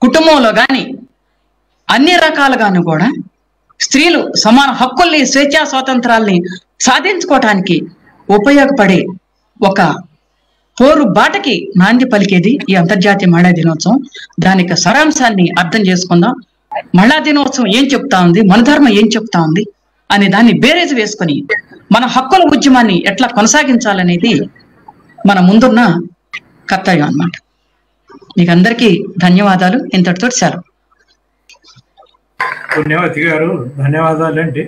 కుటుంబంలో కానీ అన్ని రకాలుగాను కూడా స్త్రీలు సమాన హక్కుల్ని, స్వేచ్ఛా స్వాతంత్రాల్ని సాధించుకోవటానికి ఉపయోగపడే ఒక పోరు బాటకి నాంది పలికేది ఈ అంతర్జాతీయ మహిళా దినోత్సవం. దానికి సారాంశాన్ని అర్థం చేసుకుందాం. మహిళా దినోత్సవం ఏం చెప్తా ఉంది, మన ధర్మం ఏం చెప్తా ఉంది అనే దాన్ని బేరేజ్ వేసుకొని మన హక్కుల ఉద్యమాన్ని ఎట్లా కొనసాగించాలనేది మన ముందున్న కర్తవ్యం అన్నమాట. మీకు అందరికీ ధన్యవాదాలు. ఇంతటితో సెలవు. పుణ్యవతి గారు ధన్యవాదాలండి.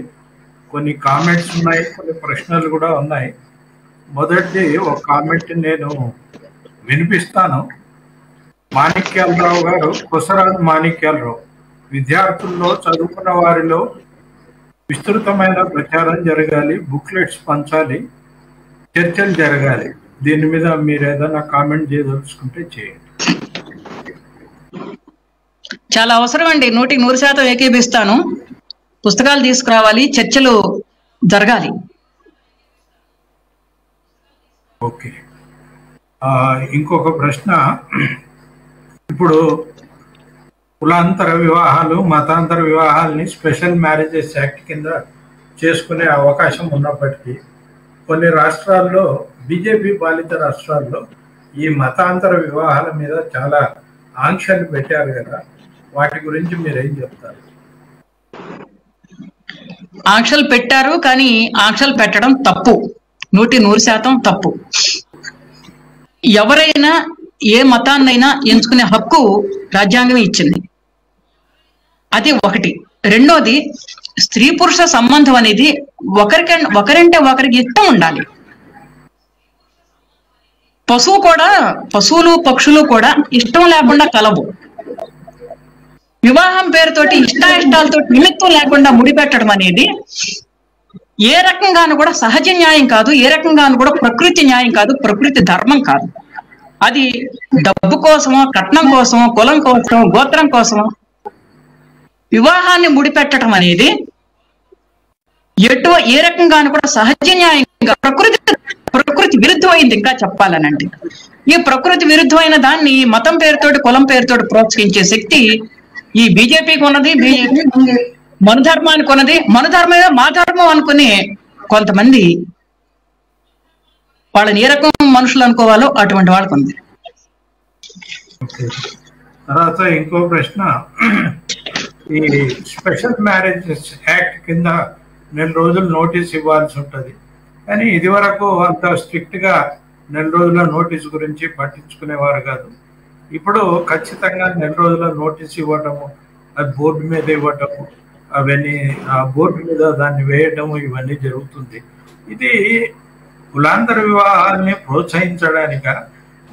కొన్ని కామెంట్స్ ఉన్నాయి, కొన్ని ప్రశ్నలు కూడా ఉన్నాయి. మొదటిది ఒక కామెంట్ నేను వినిపిస్తాను. మాణిక్యాలరావు గారు, కొసరాజు మాణిక్యాలరావు, విద్యార్థుల్లో చదువుకున్న వారిలో విస్తృతమైన ప్రచారం జరగాలి, బుక్లెట్స్ పంచాలి, చర్చలు జరగాలి. దీని మీద మీరు ఏదైనా కామెంట్ చేయదలుచుకుంటే చేయండి. చాలా అవసరం అండి, 100% ఏకీభిస్తాను. పుస్తకాలు తీసుకురావాలి, చర్చలు జరగాలి. ఓకే. ఇంకొక ప్రశ్న, ఇప్పుడు కులాంతర వివాహాలు, మతాంతర వివాహాలని స్పెషల్ మ్యారేజెస్ యాక్ట్ కింద చేసుకునే అవకాశం ఉన్నప్పటికీ కొన్ని రాష్ట్రాల్లో, బీజేపీ పాలిత రాష్ట్రాల్లో ఈ మతాంతర వివాహాల మీద చాలా ఆంక్షలు పెట్టారు కదా, వాటి గురించి మీరేం చెప్తారు? ఆంక్షలు పెట్టారు, కానీ ఆంక్షలు పెట్టడం తప్పు, 100% తప్పు. ఎవరైనా ఏ మతాన్నైనా ఎంచుకునే హక్కు రాజ్యాంగమే ఇచ్చింది. అది ఒకటి. రెండోది, స్త్రీ పురుష సంబంధం అనేది ఒకరంటే ఒకరికి ఇష్టం ఉండాలి. పశువులు పక్షులు కూడా ఇష్టం లేకుండా కలవు. వివాహం పేరుతోటి ఇష్టాయిష్టాలతో నిమిత్తం లేకుండా ముడిపెట్టడం అనేది ఏ రకంగానూ కూడా సహజ న్యాయం కాదు, ఏ రకంగానూ కూడా ప్రకృతి న్యాయం కాదు, ప్రకృతి ధర్మం కాదు. అది డబ్బు కోసమో, కట్నం కోసమో, కులం కోసమో, గోత్రం కోసమో వివాహాన్ని ముడిపెట్టడం అనేది ఏ రకంగానూ కూడా సహజ న్యాయంగా ప్రకృతి విరుద్ధమైంది. ఇంకా చెప్పాలనంటే ఈ ప్రకృతి విరుద్ధమైన దాన్ని మతం పేరుతోటి, కులం పేరుతోటి ప్రోత్సహించే శక్తి ఈ బీజేపీకి ఉన్నది. మనుధర్మానికి ఉన్నది. మనుధర్మమే మా ధర్మం అనుకుని కొంతమంది వాళ్ళని ఏ రకం మనుషులు అనుకోవాలో అటువంటి వాళ్ళకు ఉంది. తర్వాత ఇంకో ప్రశ్న, ఈ స్పెషల్ మ్యారేజెస్ యాక్ట్ కింద 4 రోజులు నోటీస్ ఇవ్వాల్సి ఉంటుంది, కానీ ఇది వరకు అంత స్ట్రిక్ట్ గా 4 రోజుల నోటీస్ గురించి పట్టించుకునేవారు కాదు. ఇప్పుడు ఖచ్చితంగా 4 రోజుల నోటీస్ ఇవ్వటము, అది బోర్డు మీద ఇవ్వటము, అవన్నీ ఆ బోర్డు మీద దాన్ని వేయటము, ఇవన్నీ జరుగుతుంది. ఇది కులాంతర వివాహాలని ప్రోత్సహించడానిక,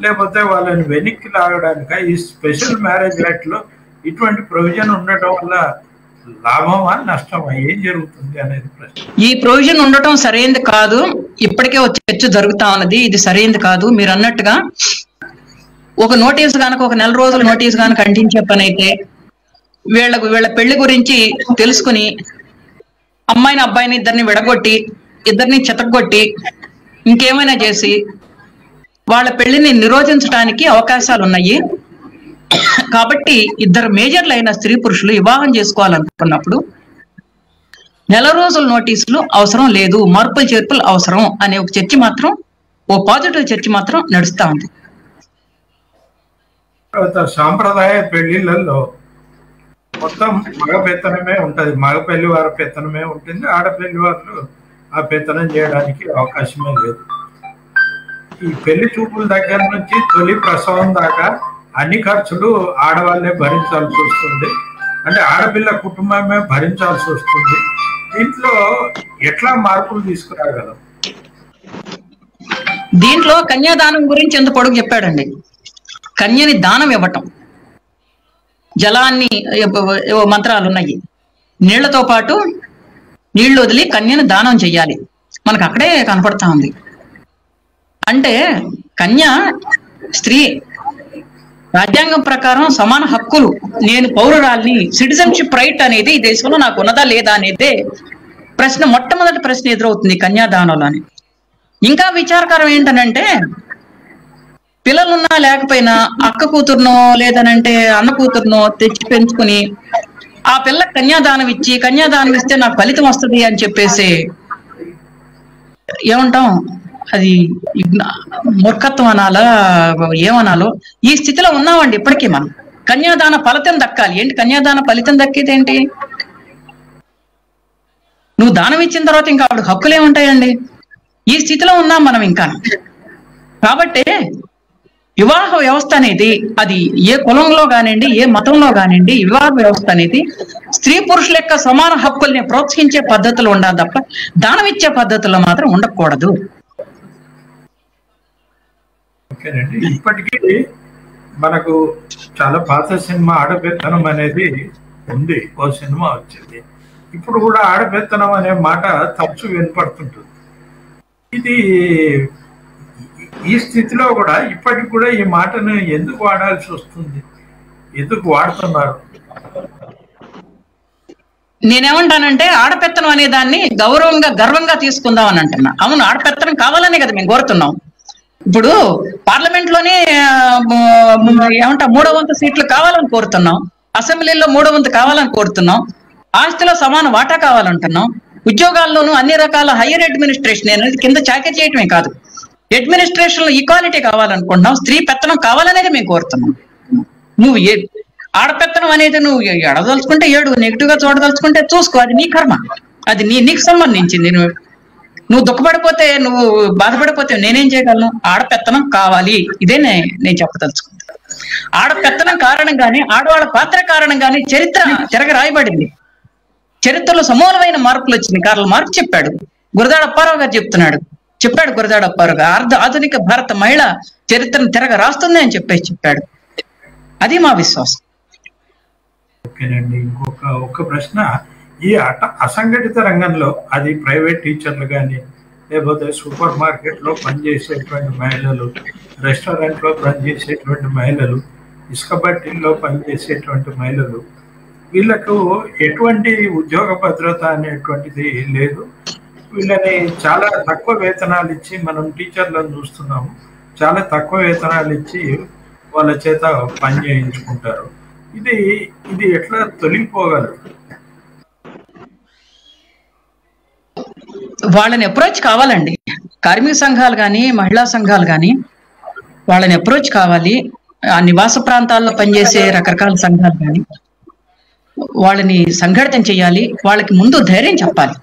లేకపోతే వాళ్ళని వెనక్కి లాగడానిక? ఈ స్పెషల్ మ్యారేజ్ యాక్ట్ లో ఇటువంటి ప్రొవిజన్ ఉండటం వల్ల లాభమా నష్టమా, ఏం జరుగుతుంది అనేది ప్రశ్న. ఈ ప్రొవిజన్ ఉండటం సరైనది కాదు. ఇప్పటికే ఒక చర్చ జరుగుతా ఉన్నది, ఇది సరైనది కాదు. మీరు అన్నట్టుగా ఒక నోటీసు కనుక, ఒక 4 రోజుల నోటీసు కనుక అంటించే పని అయితే వీళ్ళ పెళ్లి గురించి తెలుసుకుని అమ్మాయిని అబ్బాయిని ఇద్దరిని విడగొట్టి, ఇద్దరిని చితగొట్టి, ఇంకేమైనా చేసి వాళ్ళ పెళ్లిని నిరోధించడానికి అవకాశాలు ఉన్నాయి. కాబట్టి ఇద్దరు మేజర్లు అయిన స్త్రీ పురుషులు వివాహం చేసుకోవాలనుకున్నప్పుడు 4 రోజుల నోటీసులు అవసరం లేదు, మార్పులు చేర్పులు అవసరం అనే ఒక చర్చ మాత్రం, ఓ పాజిటివ్ చర్చ మాత్రం నడుస్తా ఉంది. సాంప్రదాయ పెళ్లిళ్ళల్లో మొత్తం మగ పెత్తనమే ఉంటది, మగ పెళ్లి వారి పెత్తనమే ఉంటుంది, ఆడపెళ్లి వారు ఆ పెత్తనం చేయడానికి అవకాశమే లేదు. ఈ పెళ్లి చూపుల దగ్గర నుంచి తొలి ప్రసవం దాకా అన్ని ఖర్చులు ఆడవాళ్ళే భరించాల్సి వస్తుంది, అంటే ఆడపిల్ల కుటుంబమే భరించాల్సి వస్తుంది. దీంట్లో ఎట్లా మార్పులు తీసుకురాగలం? దీంట్లో కన్యాదానం గురించి ఎంత పొడుగు చెప్పాడండి. కన్యని దానం ఇవ్వటం, జలాన్ని, మంత్రాలు ఉన్నాయి, నీళ్లతో పాటు నీళ్లు వదిలి కన్యను దానం చెయ్యాలి. మనకు అక్కడే కనపడతా ఉంది. అంటే కన్య స్త్రీ, రాజ్యాంగం ప్రకారం సమాన హక్కులు, నేను పౌరురాల్ని, సిటిజన్షిప్ రైట్ అనేది ఈ దేశంలో నాకు ఉన్నదా లేదా అనేదే ప్రశ్న, మొట్టమొదటి ప్రశ్న ఎదురవుతుంది కన్యాదానంలోని. ఇంకా విచారకరం ఏంటనంటే, పిల్లలున్నా లేకపోయినా అక్క కూతురునో లేదనంటే అన్న కూతురునో తెచ్చి పెంచుకుని ఆ పిల్ల కన్యాదానం ఇస్తే నాకు ఫలితం వస్తుంది అని చెప్పేసి ఏమంటాం, అది మూర్ఖత్వం అనాలా, ఏమనాలో ఈ స్థితిలో ఉన్నామండి ఇప్పటికీ. మనం కన్యాదాన ఫలితం దక్కాలి. ఏంటి కన్యాదాన ఫలితం దక్కేది ఏంటి? నువ్వు దానం ఇచ్చిన తర్వాత ఇంకా ఆవిడ హక్కులే ఉంటాయండి. ఈ స్థితిలో ఉన్నాం మనం ఇంకా. కాబట్టి వివాహ వ్యవస్థ అనేది, అది ఏ కులంలో కానివ్వండి, ఏ మతంలో కానివ్వండి, వివాహ వ్యవస్థ అనేది స్త్రీ పురుషుల యొక్క సమాన హక్కుల్ని ప్రోత్సహించే పద్ధతులు ఉండాలి తప్ప దానం ఇచ్చే పద్ధతుల్లో మాత్రం ఉండకూడదు. ఓకేనండి. ఇప్పటికీ మనకు చాలా పాత సినిమా ఆడపెత్తనం అనేది ఉంది, ఓ సినిమా వచ్చింది. ఇప్పుడు కూడా ఆడపెత్తనం అనే మాట తరచు వినపడుతుంటుంది. ఇది ఈ స్థితిలో కూడా ఇప్పటికి కూడా ఈ మాటను ఎందుకు వాడాల్సి వస్తుంది, ఎందుకు వాడుతున్నారు? నేనేమంటానంటే ఆడపెత్తనం అనే దాన్ని గౌరవంగా గర్వంగా తీసుకుందాం అని అంటున్నా. అవును, ఆడపెత్తనం కావాలనే కదా మేము కోరుతున్నాం. ఇప్పుడు పార్లమెంట్ లోనే ఏమంటా 3వ వంతు సీట్లు కావాలని కోరుతున్నాం, అసెంబ్లీలో 3వ వంతు కావాలని కోరుతున్నాం, ఆస్తిలో సమాన వాటా కావాలంటున్నాం, ఉద్యోగాల్లోనూ అన్ని రకాల హైయర్ అడ్మినిస్ట్రేషన్ అనేది కింద చాకరీ చేయటమే కాదు, అడ్మినిస్ట్రేషన్ లో ఈక్వాలిటీ కావాలనుకుంటున్నాం, స్త్రీ పెత్తనం కావాలనేది మేము కోరుతున్నాం. నువ్వు ఆడపెత్తనం అనేది నువ్వు ఎడదలుచుకుంటే ఏడు, నెగిటివ్ గా చూడదలుచుకుంటే చూసుకో, అది నీ కర్మ, అది నీకు సంబంధించింది. నువ్వు దుఃఖపడిపోతే, నువ్వు బాధపడిపోతే నేనేం చేయగలను? ఆడపెత్తనం కావాలి, ఇదే నేను చెప్పదలుచుకుంటా. ఆడపెత్తనం కారణంగానే, ఆడవాళ్ళ పాత్ర కారణంగానే చరిత్ర తిరగ రాయబడింది. చరిత్రలో సమూలమైన మార్పులు వచ్చింది. కార్ల్ మార్క్స్ చెప్పాడు, గురజాడ అప్పారావు గారు చెప్పాడు గురజాడ అప్పారావు గారు ఆధునిక భారత మహిళ చరిత్రను తిరగ రాస్తుంది అని చెప్పాడు. అది మా విశ్వాసం. ఓకేనండి. ఒక ప్రశ్న, ఈ అసంఘటిత రంగంలో అది ప్రైవేట్ టీచర్లు కానీ, లేకపోతే సూపర్ మార్కెట్ లో పనిచేసేటువంటి మహిళలు, రెస్టారెంట్ లో పనిచేసేటువంటి మహిళలు, ఇసుక బట్టీల్లో పనిచేసేటువంటి మహిళలు, వీళ్ళకు ఎటువంటి ఉద్యోగ భద్రత అనేటువంటిది లేదు. వీళ్ళని చాలా తక్కువ వేతనాలు ఇచ్చి, మనం టీచర్లను చూస్తున్నాము, చాలా తక్కువ వేతనాలు ఇచ్చి వాళ్ళ చేత పని చేయించుకుంటారు. ఇది ఎట్లా తొలగిపోగలరు? వాళ్ళని అప్రోచ్ కావాలండి. కార్మిక సంఘాలు కానీ, మహిళా సంఘాలు కానీ వాళ్ళని అప్రోచ్ కావాలి. ఆ నివాస ప్రాంతాల్లో పనిచేసే రకరకాల సంఘాలు కానీ వాళ్ళని సంఘటితం చేయాలి. వాళ్ళకి ముందు ధైర్యం చెప్పాలి.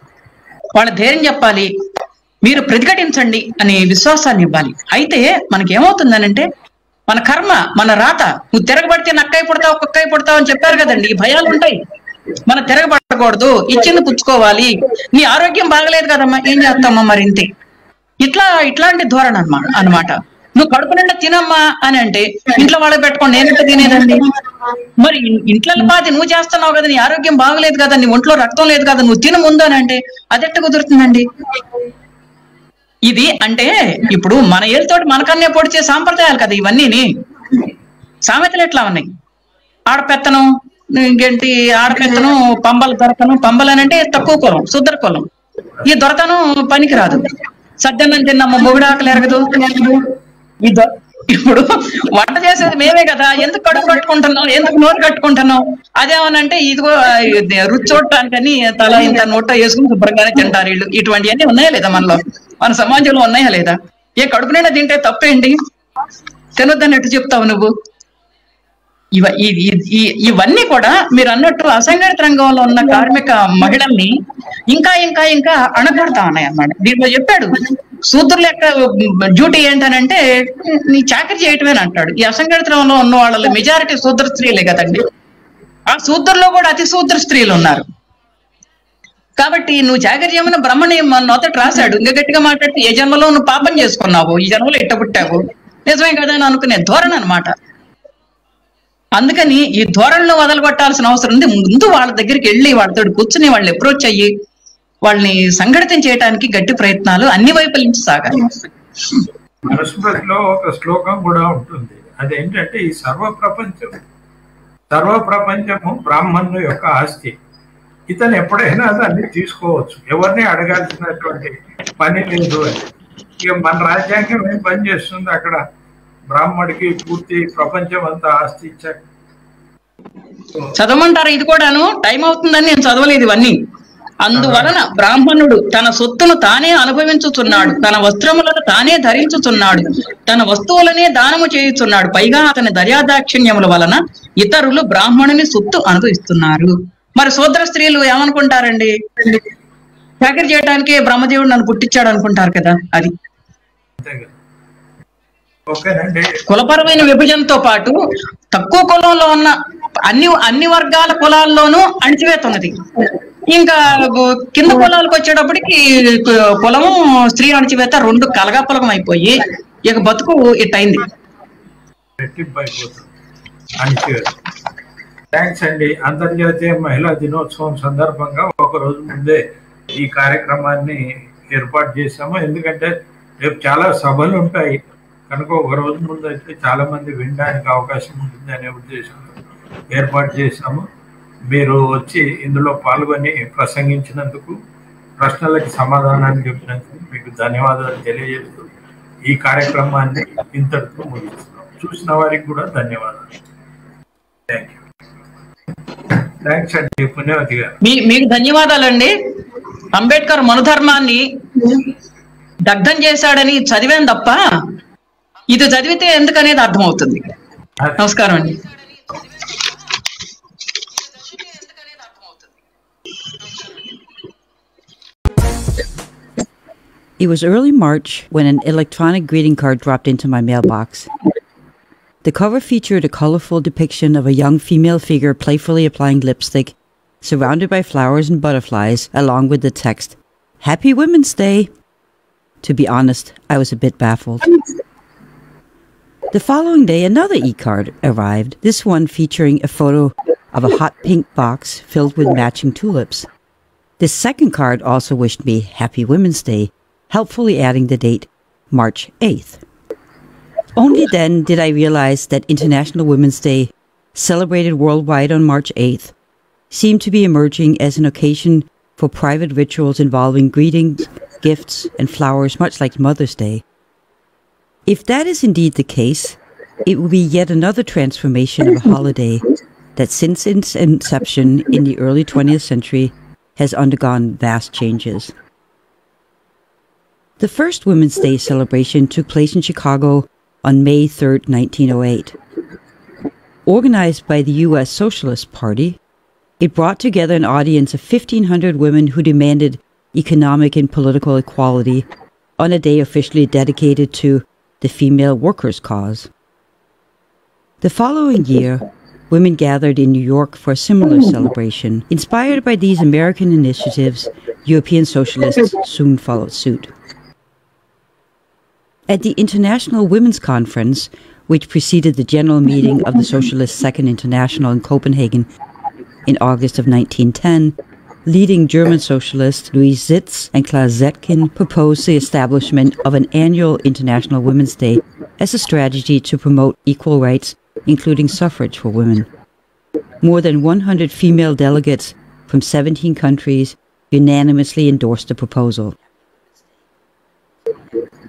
మీరు ప్రతిఘటించండి అనే విశ్వాసాన్ని ఇవ్వాలి. అయితే మనకేమవుతుందనంటే, మన కర్మ, మన రాత, నువ్వు తిరగబడితే నక్కై పుడతావు, కుక్కై పుడతావు అని చెప్పారు కదండి. ఈ భయాలు ఉంటాయి. మనం తిరగబడకూడదు, ఇచ్చింది పుచ్చుకోవాలి. నీ ఆరోగ్యం బాగలేదు కదమ్మా, ఏం చేస్తామా మరి ఇంతే. ఇట్లాంటి ధోరణి అన్నమాట. నువ్వు కడుపు నిండా తినమ్మా అని అంటే ఇంట్లో వాళ్ళకి పెట్టుకోండి, నేనంటే తినేదండి. మరి ఇంట్లో బాధ నువ్వు చేస్తున్నావు కదా, నీ ఆరోగ్యం బాగలేదు కదా, నీ ఒంట్లో రక్తం లేదు కదా, నువ్వు తిన ముందు అని అంటే అది ఎట్ట కుదురుతుందండి? ఇది అంటే ఇప్పుడు మన ఏళ్ళతోటి మనకన్నే పొడిచే సాంప్రదాయాలు కదా ఇవన్నీ. సామెతలు ఎట్లా ఉన్నాయి? ఆడపెత్తనం, ఇంకేంటి ఆడపెత్తనం, పంబలు దొరకను. పంబలు అని అంటే తక్కువ కులం, శుద్ర కులం. ఈ దొరతనం పనికిరాదు. సద్దన్నం తిన్నమ్మ మొగుడాకలు ఎరగదు. ఇప్పుడు వంట చేసేది మేమే కదా, ఎందుకు కడుపు కట్టుకుంటున్నాం, ఎందుకు నోరు కట్టుకుంటున్నాం? అదేమనంటే ఇదిగో రుచి చూడటానికని తల ఇంత నోట వేసుకుని శుభ్రంగానే తింటారు వీళ్ళు. ఇటువంటివన్నీ ఉన్నాయా లేదా మనలో, మన సమాజంలో ఉన్నాయా లేదా? ఏ కడుపు నిండా తింటే తప్పేంటి? తినొద్దన్నట్టు చెప్తావు నువ్వు. ఇవన్నీ కూడా మీరు అన్నట్టు అసంఘటిత రంగంలో ఉన్న కార్మిక మహిళల్ని ఇంకా ఇంకా ఇంకా అణగొడతా ఉన్నాయి అన్నమాట. దీంట్లో చెప్పాడు, శూద్రుల యొక్క డ్యూటీ ఏంటనంటే నీ చాకరీ చేయటమేని అంటాడు. ఈ అసంఘటిత రంగంలో ఉన్న వాళ్ళలో మెజారిటీ శూద్ర స్త్రీలే కదండి. ఆ శూద్రుల్లో కూడా అతి శూద్ర స్త్రీలు ఉన్నారు. కాబట్టి నువ్వు చాకరీ చేయమని బ్రహ్మని నొత్తటి రాశాడు. ఇంకా గట్టిగా మాట్లాడితే ఏ జన్మలో నువ్వు పాపం చేసుకున్నావు, ఈ జన్మలో ఎట్ట పుట్టావు, నిజమే కదా అని అనుకునే ధోరణి అనమాట. అందుకని ఈ ధోరణిలో వదలగొట్టాల్సిన అవసరం ఉంది. ముందు వాళ్ళ దగ్గరికి వెళ్ళి వాళ్ళతో కూర్చుని వాళ్ళని అప్రోచ్ అయ్యి వాళ్ళని సంఘటితం చేయడానికి గట్టి ప్రయత్నాలు అన్ని వైపుల నుంచి సాగాలి. మనుస్మృతిలో ఒక శ్లోకం కూడా ఉంటుంది. అదేంటంటే, ఈ సర్వప్రపంచము బ్రాహ్మణుల యొక్క ఆస్తి. ఇతను ఎప్పుడైనా దాన్ని తీసుకోవచ్చు, ఎవరిని అడగాల్సినటువంటి పని లేదు అని. ఇక మన రాజ్యాంగం ఏం పని చేస్తుంది? అక్కడ బ్రాహ్మడికి పూర్తి ప్రపంచం అంతా ఆస్తి ఇచ్చాక చదవమంటారు. ఇది కూడాను టైం అవుతుందని నేను చదవలేదు ఇవన్నీ. అందువలన బ్రాహ్మణుడు తన సొత్తును తానే అనుభవించుతున్నాడు, తన వస్త్రములను తానే ధరించుతున్నాడు, తన వస్తువులనే దానము చేయుచున్నాడు. పైగా అతని దర్యాదాక్షిణ్యముల వలన ఇతరులు బ్రాహ్మణుని సొత్తు అనుభవిస్తున్నారు. మరి శూద్ర స్త్రీలు ఏమనుకుంటారండి? చాకరీ చేయడానికే బ్రహ్మదేవుడు నన్ను పుట్టించాడు అనుకుంటారు కదా. అది కులపరమైన విభజనతో పాటు తక్కువ కులంలో ఉన్న అన్ని వర్గాల కులాల్లోనూ అణిచివేత ఉన్నది. ఇంకా కింద కులాలకు వచ్చేటప్పటికి కులము స్త్రీ అణిచివేత రెండు కలగాపులగం అయిపోయి ఇక బతుకు ఇట్టయింది. థ్యాంక్స్ అండి. అంతర్జాతీయ మహిళా దినోత్సవం సందర్భంగా ఒక రోజు ముందే ఈ కార్యక్రమాన్ని ఏర్పాటు చేశాము. ఎందుకంటే రేపు చాలా సభలు ఉంటాయి కనుక ఒక రోజు ముందు అయితే చాలా మంది వినడానికి అవకాశం ఉంటుంది అనే ఉద్దేశంతో ఏర్పాటు చేశాము. మీరు వచ్చి ఇందులో పాల్గొని ప్రసంగించినందుకు, ప్రశ్నలకు సమాధానాన్ని చెప్పినందుకు మీకు ధన్యవాదాలు తెలియజేస్తూ ఈ కార్యక్రమాన్ని ఇంతటితో ముగిస్తున్నాం. చూసిన వారికి కూడా ధన్యవాదాలు. Thank you. థ్యాంక్స్ అండి పుణ్యవతి గారు. మీకు ధన్యవాదాలండి. అంబేద్కర్ మనుధర్మాన్ని దగ్ధం చేశాడని చదివాను తప్ప ఇది చదివితే ఎందుకనేది అర్థమవుతుంది. నమస్కారం అండి. It was early March when an electronic greeting card dropped into my mailbox. The cover featured a colorful depiction of a young female figure playfully applying lipstick, surrounded by flowers and butterflies, along with the text, "Happy Women's Day." To be honest, I was a bit baffled. The following day, another e-card arrived, this one featuring a photo of a hot pink box filled with matching tulips. This second card also wished me Happy Women's Day, helpfully adding the date March 8th. Only then did I realize that International Women's Day, celebrated worldwide on March 8th, seemed to be emerging as an occasion for private rituals involving greetings, gifts, and flowers, much like Mother's Day. If that is indeed the case, it will be yet another transformation of a holiday that since its inception in the early 20th century has undergone vast changes. The first Women's Day celebration took place in Chicago on May 3rd, 1908. Organized by the U.S. Socialist Party, it brought together an audience of 1,500 women who demanded economic and political equality on a day officially dedicated to the female workers' cause. The following year, women gathered in New York for a similar celebration. Inspired by these American initiatives, European socialists soon followed suit. At the International Women's Conference, which preceded the general meeting of the Socialist Second International in Copenhagen in August of 1910, leading German socialists Louis Zitz and Klaus Zetkin proposed the establishment of an annual International Women's Day as a strategy to promote equal rights, including suffrage for women. More than 100 female delegates from 17 countries unanimously endorsed the proposal.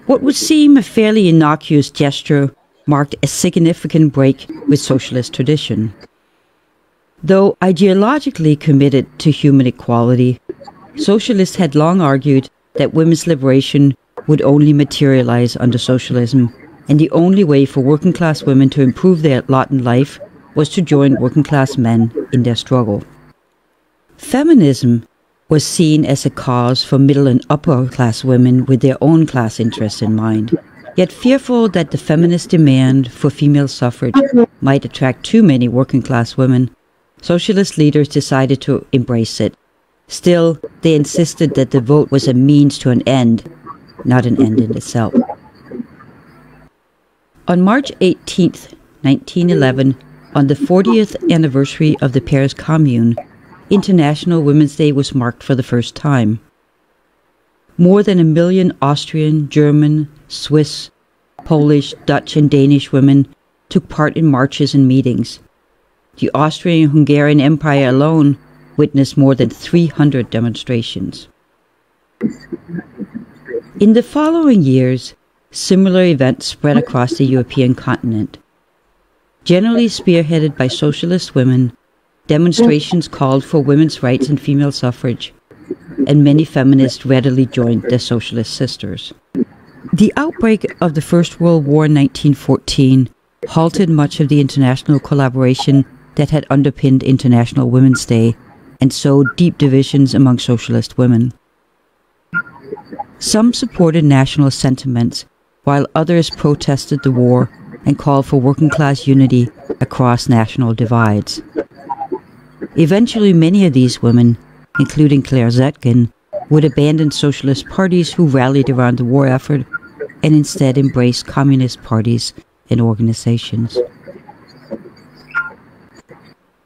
What would seem a fairly innocuous gesture marked a significant break with socialist tradition. Though ideologically committed to human equality, socialists had long argued that women's liberation would only materialize under socialism, and the only way for working-class women to improve their lot in life was to join working-class men in their struggle. Feminism was seen as a cause for middle and upper-class women with their own class interests in mind. Yet fearful that the feminist demand for female suffrage might attract too many working-class women, socialist leaders decided to embrace it. Still, they insisted that the vote was a means to an end, not an end in itself. On March 18th, 1911, on the 40th anniversary of the Paris Commune, International Women's Day was marked for the first time. More than 1 million Austrian, German, Swiss, Polish, Dutch, and Danish women took part in marches and meetings. The Austrian-Hungarian Empire alone witnessed more than 300 demonstrations. In the following years, similar events spread across the European continent. Generally spearheaded by socialist women, demonstrations called for women's rights and female suffrage, and many feminists readily joined their socialist sisters. The outbreak of the First World War in 1914 halted much of the international collaboration that had underpinned International Women's Day and sowed deep divisions among socialist women. Some supported nationalist sentiments, while others protested the war and called for working-class unity across national divides. Eventually, many of these women, including Claire Zetkin, would abandon socialist parties who rallied around the war effort and instead embrace communist parties and organizations.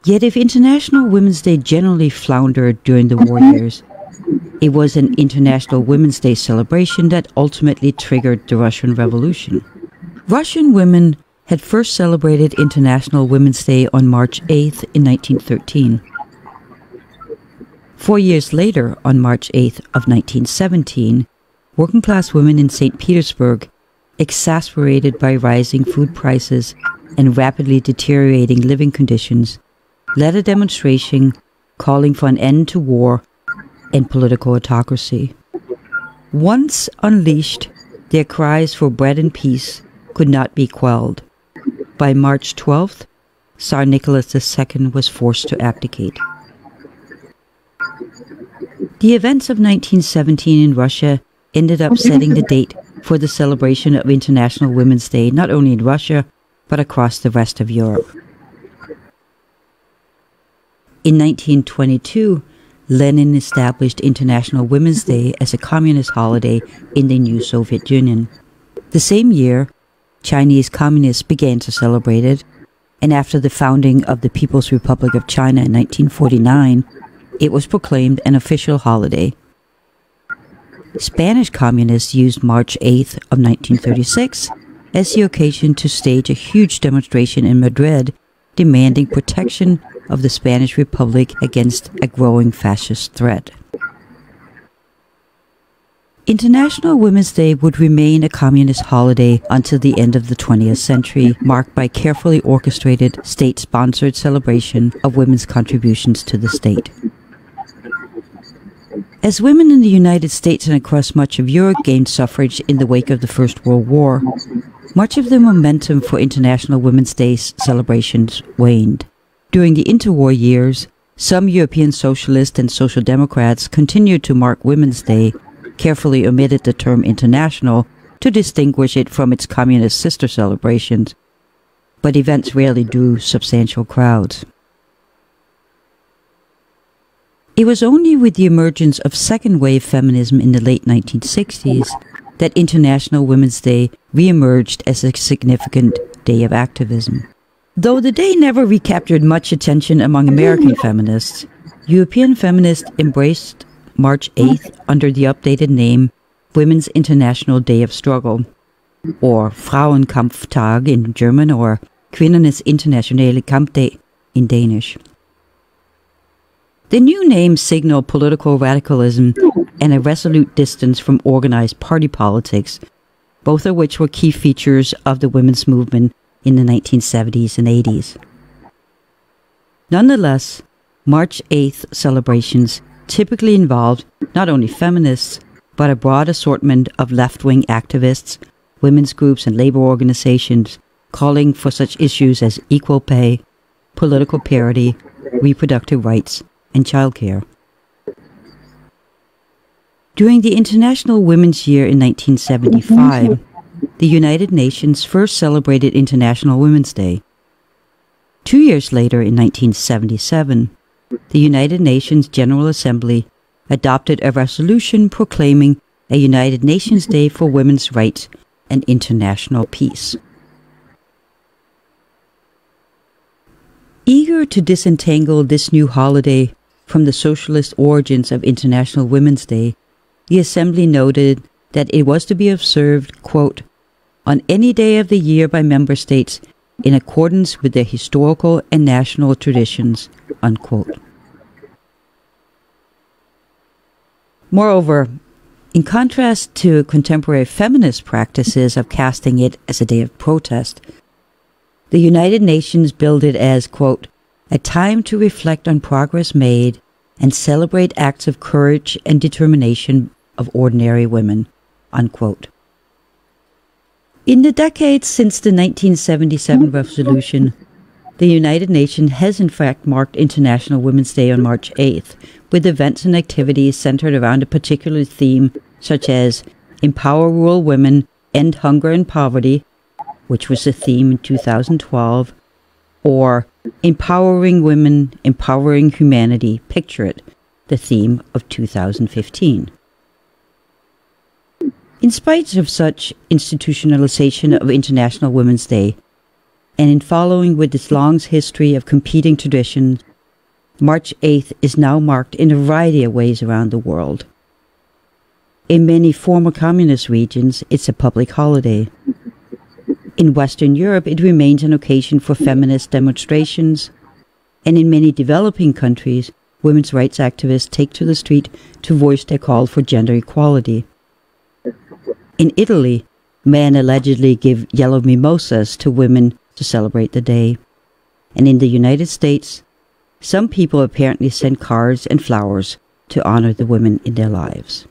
Yet if International Women's Day generally floundered during the war years, it was an International Women's Day celebration that ultimately triggered the Russian Revolution. Russian women had first celebrated International Women's Day on March 8th in 1913. 4 years later, on March 8th of 1917, working-class women in St. Petersburg, exasperated by rising food prices and rapidly deteriorating living conditions, led a demonstration calling for an end to war and political autocracy. Once unleashed, their cries for bread and peace could not be quelled. By March 12th, Tsar Nicholas II was forced to abdicate. The events of 1917 in Russia ended up setting the date for the celebration of International Women's Day, not only in Russia, but across the rest of Europe. In 1922, Lenin established International Women's Day as a communist holiday in the new Soviet Union. The same year, Chinese communists began to celebrate it, and after the founding of the People's Republic of China in 1949, it was proclaimed an official holiday. Spanish communists used March 8th of 1936 as the occasion to stage a huge demonstration in Madrid demanding protection of the Spanish Republic against a growing fascist threat. International Women's Day would remain a communist holiday until the end of the 20th century, marked by carefully orchestrated state-sponsored celebration of women's contributions to the state. As women in the United States and across much of Europe gained suffrage in the wake of the First World War, much of the momentum for International Women's Day celebrations waned. During the interwar years, some European socialists and social democrats continued to mark Women's Day, carefully omitted the term international to distinguish it from its communist sister celebrations, but events rarely drew substantial crowds. It was only with the emergence of second-wave feminism in the late 1960s that International Women's Day re-emerged as a significant day of activism. Though the day never recaptured much attention among American feminists, European feminists embraced March 8th under the updated name Women's International Day of Struggle, or Frauenkampftag in German, or Kvinnernes Internationale Kampdag in Danish. The new names signal political radicalism and a resolute distance from organized party politics, both of which were key features of the women's movement in the 1970s and 80s. Nonetheless, March 8th celebrations typically involved not only feminists, but a broad assortment of left-wing activists, women's groups, and labor organizations calling for such issues as equal pay, political parity, reproductive rights, and childcare. During the International Women's Year in 1975, the United Nations first celebrated International Women's Day. 2 years later, in 1977, the United Nations General Assembly adopted a resolution proclaiming a United Nations Day for Women's Rights and International Peace. Eager to disentangle this new holiday from the socialist origins of International Women's Day, the Assembly noted that it was to be observed, quote, on any day of the year by member states in accordance with their historical and national traditions, unquote. Moreover, in contrast to contemporary feminist practices of casting it as a day of protest, the United Nations billed it as, quote, a time to reflect on progress made and celebrate acts of courage and determination of ordinary women, unquote. In the decades since the 1977 resolution, the United Nations has in fact marked International Women's Day on March 8th, with events and activities centered around a particular theme such as Empower Rural Women, End Hunger and Poverty, which was the theme in 2012, or Empowering Women, Empowering Humanity, Picture It, the theme of 2015. In spite of such institutionalization of International Women's Day, and in following with its long history of competing traditions, March 8th is now marked in a variety of ways around the world. In many former communist regions, it's a public holiday. In Western Europe, it remains an occasion for feminist demonstrations, and in many developing countries, women's rights activists take to the street to voice their call for gender equality. In Italy, men allegedly give yellow mimosas to women to celebrate the day. And in the United States, some people apparently send cards and flowers to honor the women in their lives.